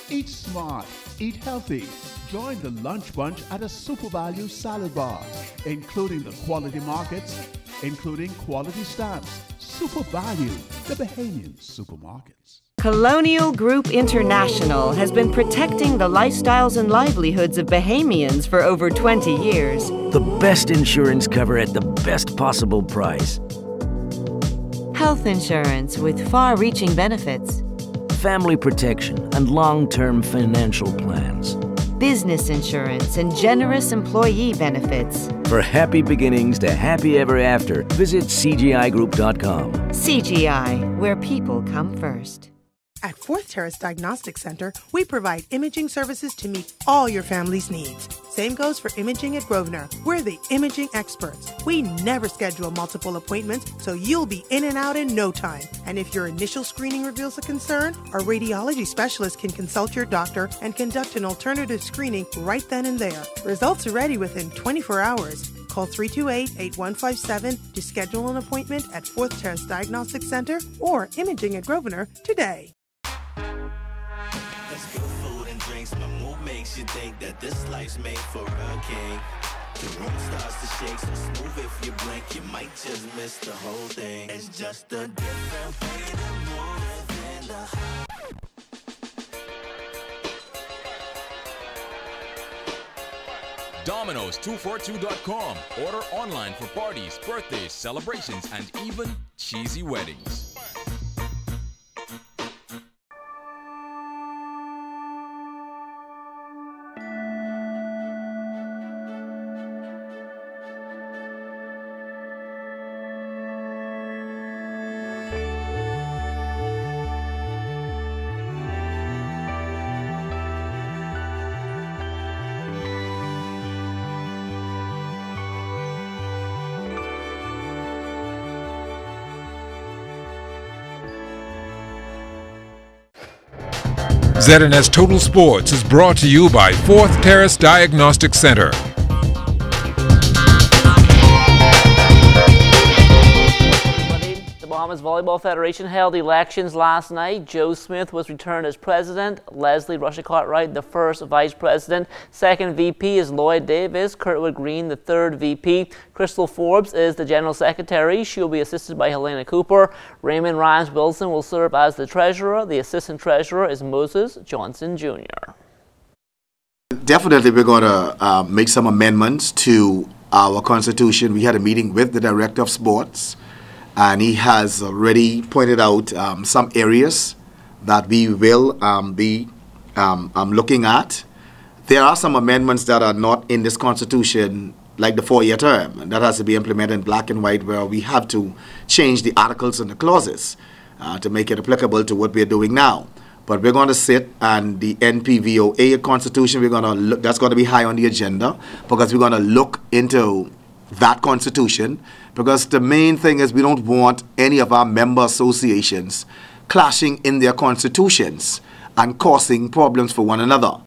Eat smart, eat healthy. Join the lunch bunch at a Super Value salad bar, including the quality markets, including quality stamps. Super Value, the Bahamian supermarkets. Colonial Group International has been protecting the lifestyles and livelihoods of Bahamians for over 20 years. The best insurance cover at the best possible price. Health insurance with far-reaching benefits. Family protection and long-term financial plans. Business insurance and generous employee benefits. For happy beginnings to happy ever after, visit CGIGroup.com. CGI, where people come first. At Fourth Terrace Diagnostic Center, we provide imaging services to meet all your family's needs. Same goes for imaging at Grosvenor. We're the imaging experts. We never schedule multiple appointments, so you'll be in and out in no time. And if your initial screening reveals a concern, our radiology specialist can consult your doctor and conduct an alternative screening right then and there. Results are ready within 24 hours. Call 328-8157 to schedule an appointment at Fourth Terrace Diagnostic Center or Imaging at Grosvenor today. That's good food and drinks. My mood makes you think that this life's made for a king. The room starts to shake, so smooth if you blink, you might just miss the whole thing. It's just a different way to move in the Domino's242.com. Order online for parties, birthdays, celebrations, and even cheesy weddings. ZNS Total Sports is brought to you by Fourth Terrace Diagnostic Center. The Bahamas Bahamas Volleyball Federation held elections last night. Joe Smith was returned as president, Leslie Russia Cartwright the first vice president, second VP is Lloyd Davis, Kurtwood Green the third VP, Crystal Forbes is the general secretary. She'll be assisted by Helena Cooper. Raymond Rhymes Wilson will serve as the treasurer. The assistant treasurer is Moses Johnson Jr. Definitely we're going to make some amendments to our Constitution. We had a meeting with the Director of Sports, and he has already pointed out some areas that we will be looking at. There are some amendments that are not in this Constitution, like the 4-year term, and that has to be implemented in black and white, where we have to change the articles and the clauses to make it applicable to what we're doing now. But we're going to sit, and the NPVOA Constitution, we're going to look, that's going to be high on the agenda, because we're going to look into that Constitution, because the main thing is we don't want any of our member associations clashing in their constitutions and causing problems for one another.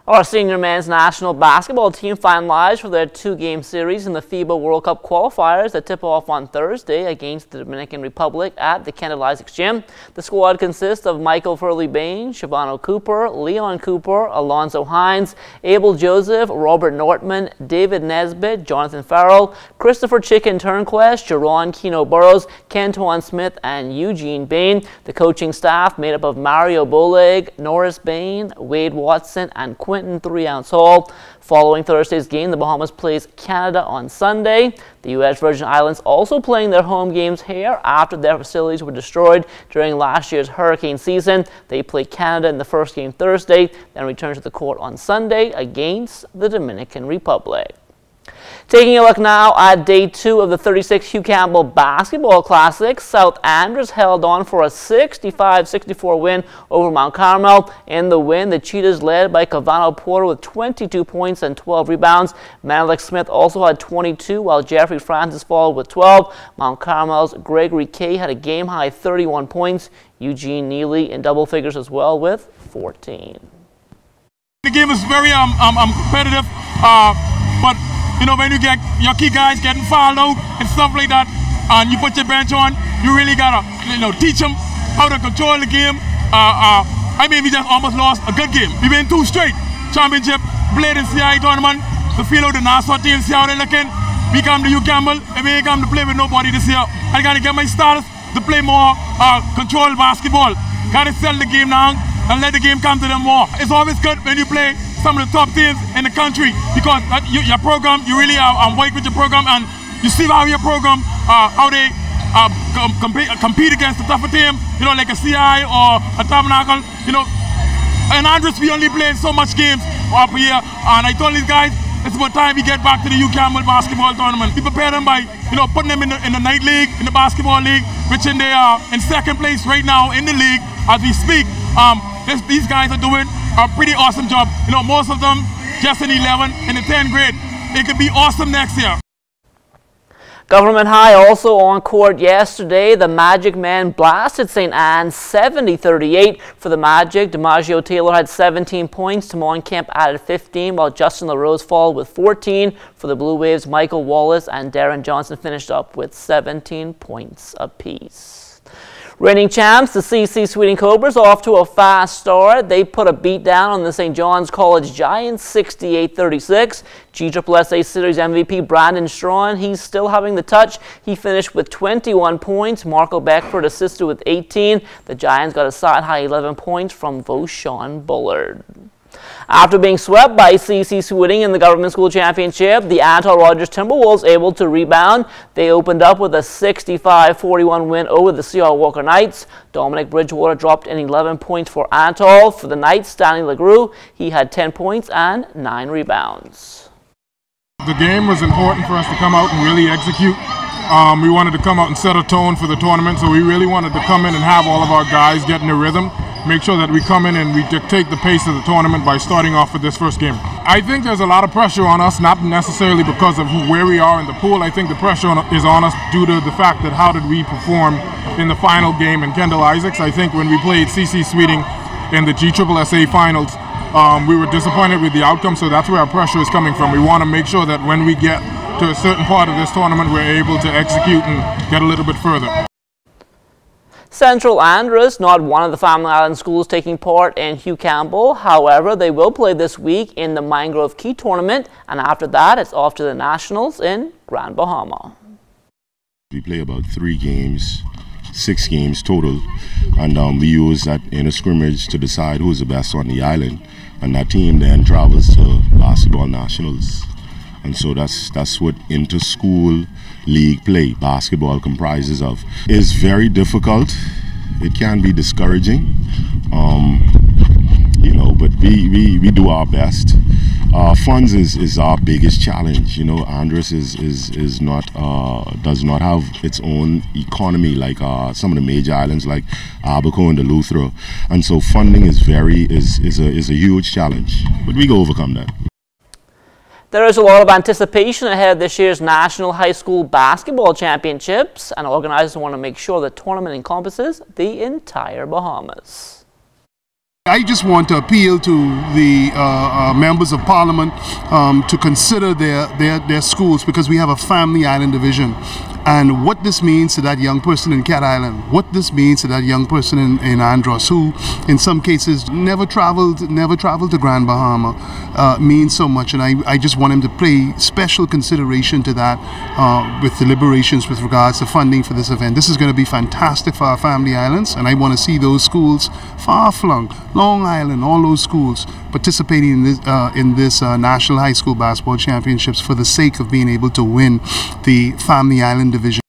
Our senior men's national basketball team finalized for their 2-game series in the FIBA World Cup qualifiers that tip off on Thursday against the Dominican Republic at the Kendall Isaacs Gym. The squad consists of Michael Furley-Bain, Shavano Cooper, Leon Cooper, Alonzo Hines, Abel Joseph, Robert Nortman, David Nesbitt, Jonathan Farrell, Christopher Chicken Turnquest, Jerron Keno Burrows, Kentuan Smith, and Eugene Bain. The coaching staff made up of Mario Boleg, Norris Bain, Wade Watson, and Quentin 3-ounce Hall. Following Thursday's game, the Bahamas plays Canada on Sunday. The U.S. Virgin Islands also playing their home games here after their facilities were destroyed during last year's hurricane season. They play Canada in the first game Thursday, then return to the court on Sunday against the Dominican Republic. Taking a look now at day 2 of the 36th Hugh Campbell Basketball Classic, South Andres held on for a 65-64 win over Mount Carmel. In the win, the Cheetahs led by Cavano Porter with 22 points and 12 rebounds. Menelik Smith also had 22, while Jeffrey Francis followed with 12. Mount Carmel's Gregory Kay had a game-high 31 points. Eugene Neely in double figures as well with 14. The game is very competitive, but you know, when you get your key guys getting fouled out and stuff like that, and you put your bench on, you really gotta, teach them how to control the game. I mean, we just almost lost a good game. We win 2 straight championship, played in CI tournament to feel out the Nassau team, see how they're looking. We come to Hugh Campbell, and we ain't come to play with nobody this year. I gotta get my starters to play more controlled basketball. Gotta sell the game now and let the game come to them more. It's always good when you play some of the top teams in the country, because your program, you really work with your program, and you see how your program, how they compete against the tougher team, like a CI or a Tabernacle, And Andres, we only play so much games up here, and I told these guys, it's about time we get back to the Hugh Campbell basketball tournament. We prepare them by, putting them in the night league, in the basketball league, which they are in 2nd place right now in the league as we speak. These guys are doing a pretty awesome job. Most of them just in 11, in the 10th grade. It could be awesome next year. Government High also on court yesterday. The Magic men blasted St. Anne's 70-38 for the Magic. DiMaggio Taylor had 17 points. Timon Kemp added 15, while Justin LaRose followed with 14. For the Blue Waves, Michael Wallace and Darren Johnson finished up with 17 points apiece. Reigning champs, the CC Sweeting Cobras, off to a fast start. They put a beat down on the St. John's College Giants, 68-36. GSSA Series MVP Brandon Strawn, he's still having the touch. He finished with 21 points. Marco Beckford assisted with 18. The Giants got a side-high 11 points from Voshawn Bullard. After being swept by CC Sweeting in the Government School Championship, the Antal Rogers Timberwolves able to rebound. They opened up with a 65-41 win over the C.R. Walker Knights. Dominic Bridgewater dropped in 11 points for Antal. For the Knights, Stanley LeGroux, he had 10 points and 9 rebounds. The game was important for us to come out and really execute. We wanted to come out and set a tone for the tournament, so we really wanted to come in and have all of our guys get in a rhythm. Make sure that we come in and we dictate the pace of the tournament by starting off with this first game. I think there's a lot of pressure on us, not necessarily because of where we are in the pool. I think the pressure is on us due to the fact that how did we perform in the final game in Kendall Isaacs. I think when we played CC Sweeting in the GSSA finals, we were disappointed with the outcome, so that's where our pressure is coming from. We want to make sure that when we get to a certain part of this tournament, we're able to execute and get a little bit further. Central Andros, not one of the Family Island schools taking part in Hugh Campbell. However, they will play this week in the Mangrove Key Tournament, and after that, it's off to the Nationals in Grand Bahama. We play about 3 games, 6 games total, and we use that in a scrimmage to decide who's the best on the island, and that team then travels to basketball nationals. And so that's what inter-school league play, basketball, comprises of. It's very difficult. It can be discouraging, you know, but we do our best. Funds is our biggest challenge. You know, Andros is not does not have its own economy like some of the major islands like Abaco and Eleuthera, and so funding is a huge challenge. But we go overcome that. There is a lot of anticipation ahead of this year's National High School Basketball Championships, and organizers want to make sure the tournament encompasses the entire Bahamas. I just want to appeal to the members of Parliament to consider their schools, because we have a Family Island division. And what this means to that young person in Cat Island, what this means to that young person in Andros, who in some cases never traveled to Grand Bahama, means so much. And I just want him to pay special consideration to that with deliberations with regards to funding for this event. This is going to be fantastic for our Family Islands, and I want to see those schools far-flung, Long Island, all those schools participating in this National High School Basketball Championships for the sake of being able to win the Family Island division.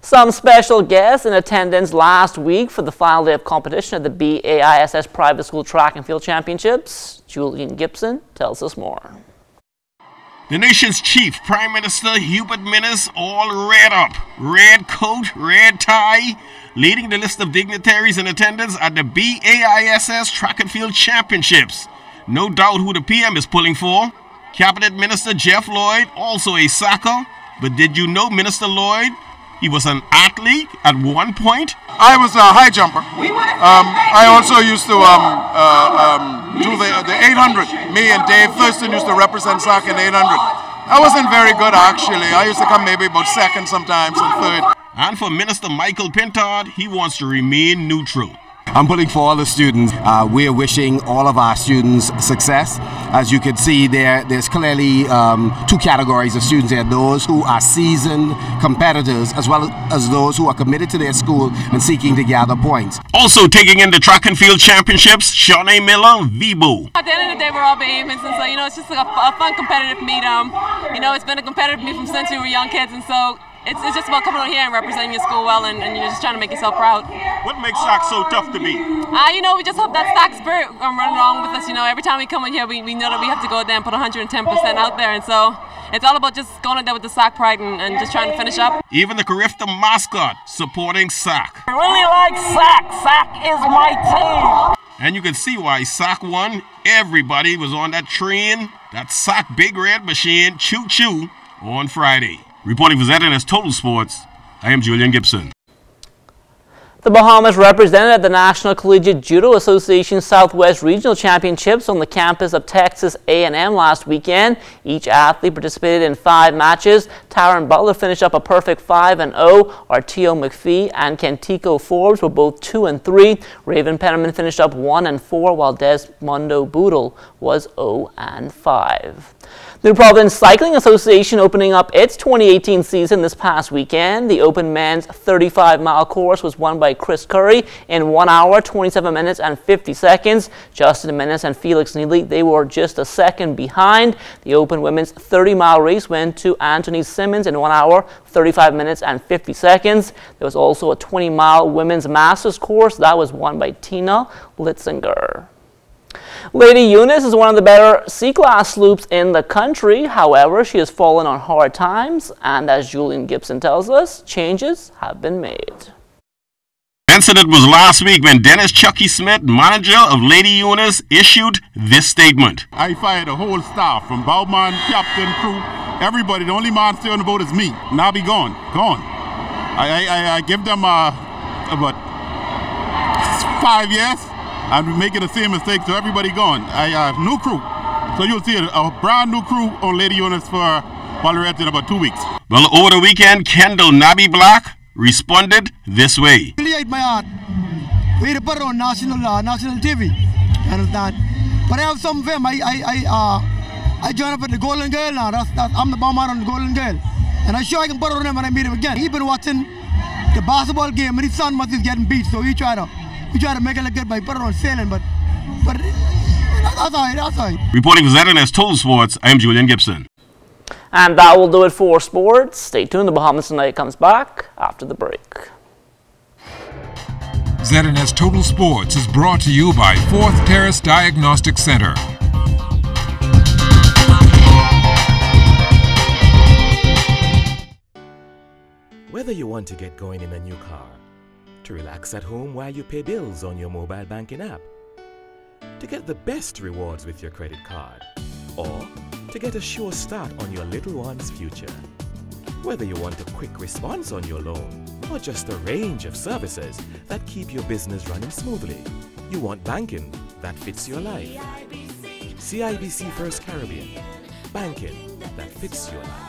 Some special guests in attendance last week for the final day of competition at the BAISS Private School Track and Field Championships. Julian Gibson tells us more. The nation's chief, Prime Minister Hubert Minnis, all red up, red coat, red tie, leading the list of dignitaries in attendance at the BAISS Track and Field Championships. No doubt who the PM is pulling for. Cabinet Minister Jeff Lloyd, also a soccer. But did you know Minister Lloyd, he was an athlete at one point? I was a high jumper. I also used to do the 800. Me and Dave Thurston used to represent soccer in 800. I wasn't very good, actually. I used to come maybe about second sometimes and third. And for Minister Michael Pintard, he wants to remain neutral. I'm pulling for all the students. We're wishing all of our students success. As you can see, there's clearly 2 categories of students here. Those who are seasoned competitors, as well as those who are committed to their school and seeking to gather points. Also taking in the Track and Field Championships, Shawnee Miller, Vibo. At the end of the day, we're all Bahamians, and so, you know, it's just like a fun competitive meet. You know, it's been a competitive meet from since we were young kids, and so it's just about coming out here and representing your school well, and you're just trying to make yourself proud. What makes SAC so tough to beat? You know, we just hope that SAC spirit running along with us. You know, every time we come in here, we know that we have to go there and put 110% out there, and so it's all about just going out there with the SAC pride and just trying to finish up. Even the Carifta mascot supporting SAC. I really like SAC. SAC is my team. And you can see why SAC won. Everybody was on that train, that SAC Big Red Machine, choo-choo, on Friday. Reporting for ZNS Total Sports, I am Julian Gibson. The Bahamas represented at the National Collegiate Judo Association Southwest Regional Championships on the campus of Texas A&M last weekend. Each athlete participated in 5 matches. Tyron Butler finished up a perfect 5-0. Artio McPhee and Kentico Forbes were both 2-3. Raven Penniman finished up 1-4, while Desmondo Boodle was 0-5. The New Providence Cycling Association opening up its 2018 season this past weekend. The Open Men's 35-mile course was won by Chris Curry in 1 hour, 27 minutes and 50 seconds. Justin Menace and Felix Neely, they were just a second behind. The Open Women's 30-mile race went to Anthony Simmons in 1 hour, 35 minutes and 50 seconds. There was also a 20-mile women's masters course that was won by Tina Litzinger. Lady Eunice is one of the better C-class sloops in the country. However, she has fallen on hard times, and as Julian Gibson tells us, changes have been made. The incident was last week when Dennis Chucky Smith, manager of Lady Eunice, issued this statement. I fired the whole staff, from bowman, captain, crew, everybody. The only man still on the boat is me. Now be gone. I give them about 5 years. I'm making the same mistake, so everybody gone. I have new crew. So you'll see a brand new crew on Lady Eunice for Valorate in about 2 weeks. Well, over the weekend, Kendall Nabi Black responded this way. Really my heart. We put it on national TV. Understand? But I have some fame. I joined up with the Golden Girl now. I'm the bomber on the Golden Girl. And I'm sure I can put it on him when I meet him again. He's been watching the basketball game and his son must be getting beat. So we try to make it look good by putting it on sailing. But that's all right, that's all right. Reporting for ZNS Total Sports, I'm Julian Gibson. And that will do it for sports. Stay tuned. The Bahamas Tonight comes back after the break. ZNS Total Sports is brought to you by 4th Terrace Diagnostic Center. Whether you want to get going in a new car, to relax at home while you pay bills on your mobile banking app, to get the best rewards with your credit card, or to get a sure start on your little one's future. Whether you want a quick response on your loan, or just a range of services that keep your business running smoothly, you want banking that fits your life. CIBC First Caribbean, banking that fits your life.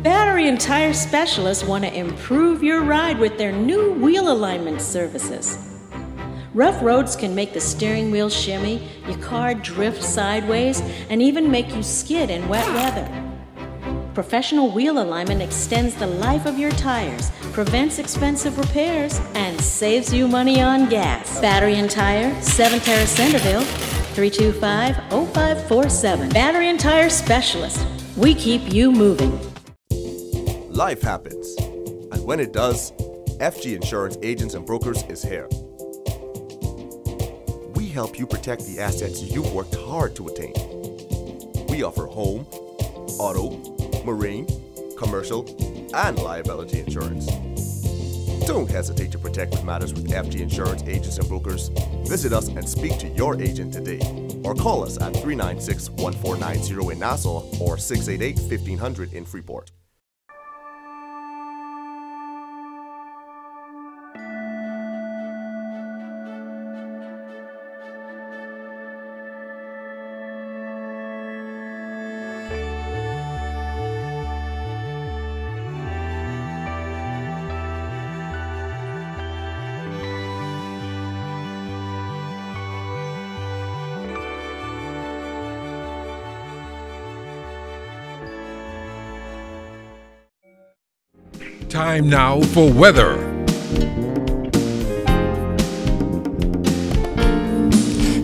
Battery and tire specialists want to improve your ride with their new wheel alignment services. Rough roads can make the steering wheel shimmy, your car drift sideways, and even make you skid in wet weather. Professional wheel alignment extends the life of your tires, prevents expensive repairs, and saves you money on gas. Battery and Tire, 7 Terrace Centerville, 325-0547. Battery and Tire Specialist. We keep you moving. Life happens, and when it does, FG Insurance Agents and Brokers is here. We help you protect the assets you've worked hard to attain. We offer home, auto, marine, commercial, and liability insurance. Don't hesitate to protect what matters with FG Insurance Agents and Brokers. Visit us and speak to your agent today, or call us at 396-1490 in Nassau or 688-1500 in Freeport. Time now for weather.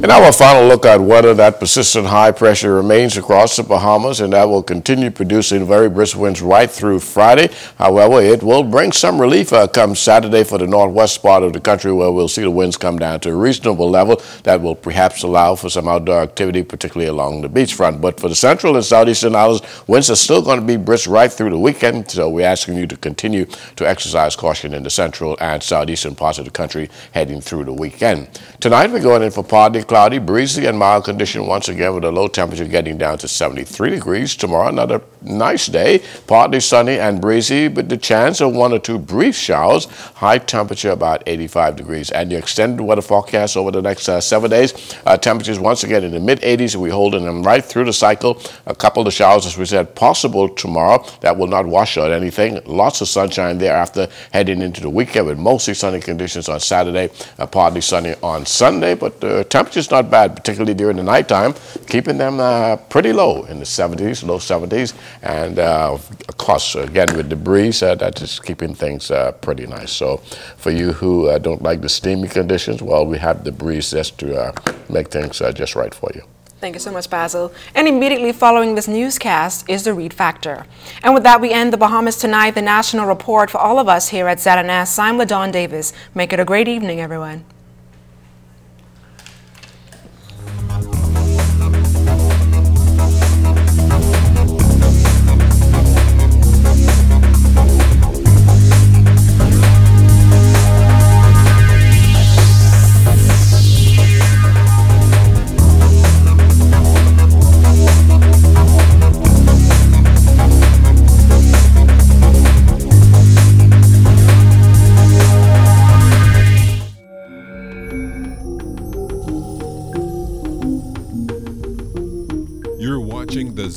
In our final look at weather, that persistent high pressure remains across the Bahamas, and that will continue producing very brisk winds right through Friday. However, it will bring some relief come Saturday for the northwest part of the country, where we'll see the winds come down to a reasonable level that will perhaps allow for some outdoor activity, particularly along the beachfront. But for the central and southeastern islands, winds are still going to be brisk right through the weekend, so we're asking you to continue to exercise caution in the central and southeastern parts of the country heading through the weekend. Tonight, we're going in for partly cloudy, breezy, and mild condition once again, with a low temperature getting down to 73 degrees. Tomorrow, another nice day, partly sunny and breezy, but the chance of 1 or 2 brief showers. High temperature about 85 degrees. And the extended weather forecast over the next 7 days, temperatures once again in the mid-80s. We're holding them right through the cycle. A couple of showers, as we said, possible tomorrow. That will not wash out anything. Lots of sunshine thereafter heading into the weekend, with mostly sunny conditions on Saturday, partly sunny on Sunday. But the temperature's not bad, particularly during the nighttime, keeping them pretty low in the 70s, low 70s. And of course, again, with the breeze, that is keeping things pretty nice. So for you who don't like the steamy conditions, well, we have the breeze just to make things just right for you. Thank you so much, Basil. And immediately following this newscast is the Read Factor. And with that, we end the Bahamas Tonight, the national report for all of us here at ZNS. I'm LaDawn Davis. Make it a great evening, everyone.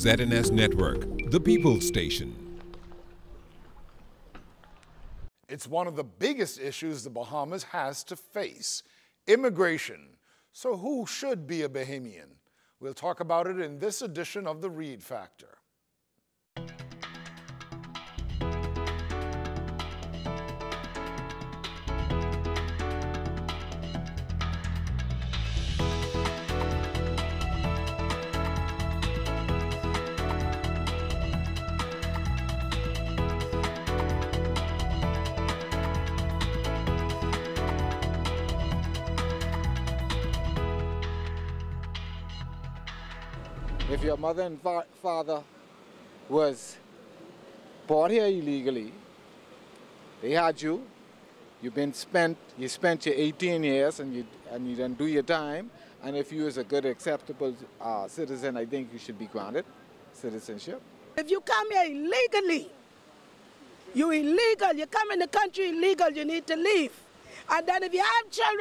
ZNS Network, the People's Station. It's one of the biggest issues the Bahamas has to face, immigration. So who should be a Bahamian? We'll talk about it in this edition of The Read Factor. If your mother and father was born here illegally, they had you, you spent your 18 years and you didn't do your time, and if you was a good, acceptable citizen, I think you should be granted citizenship. If you come here illegally, you're illegal, you come in the country illegal, you need to leave. And then if you have children,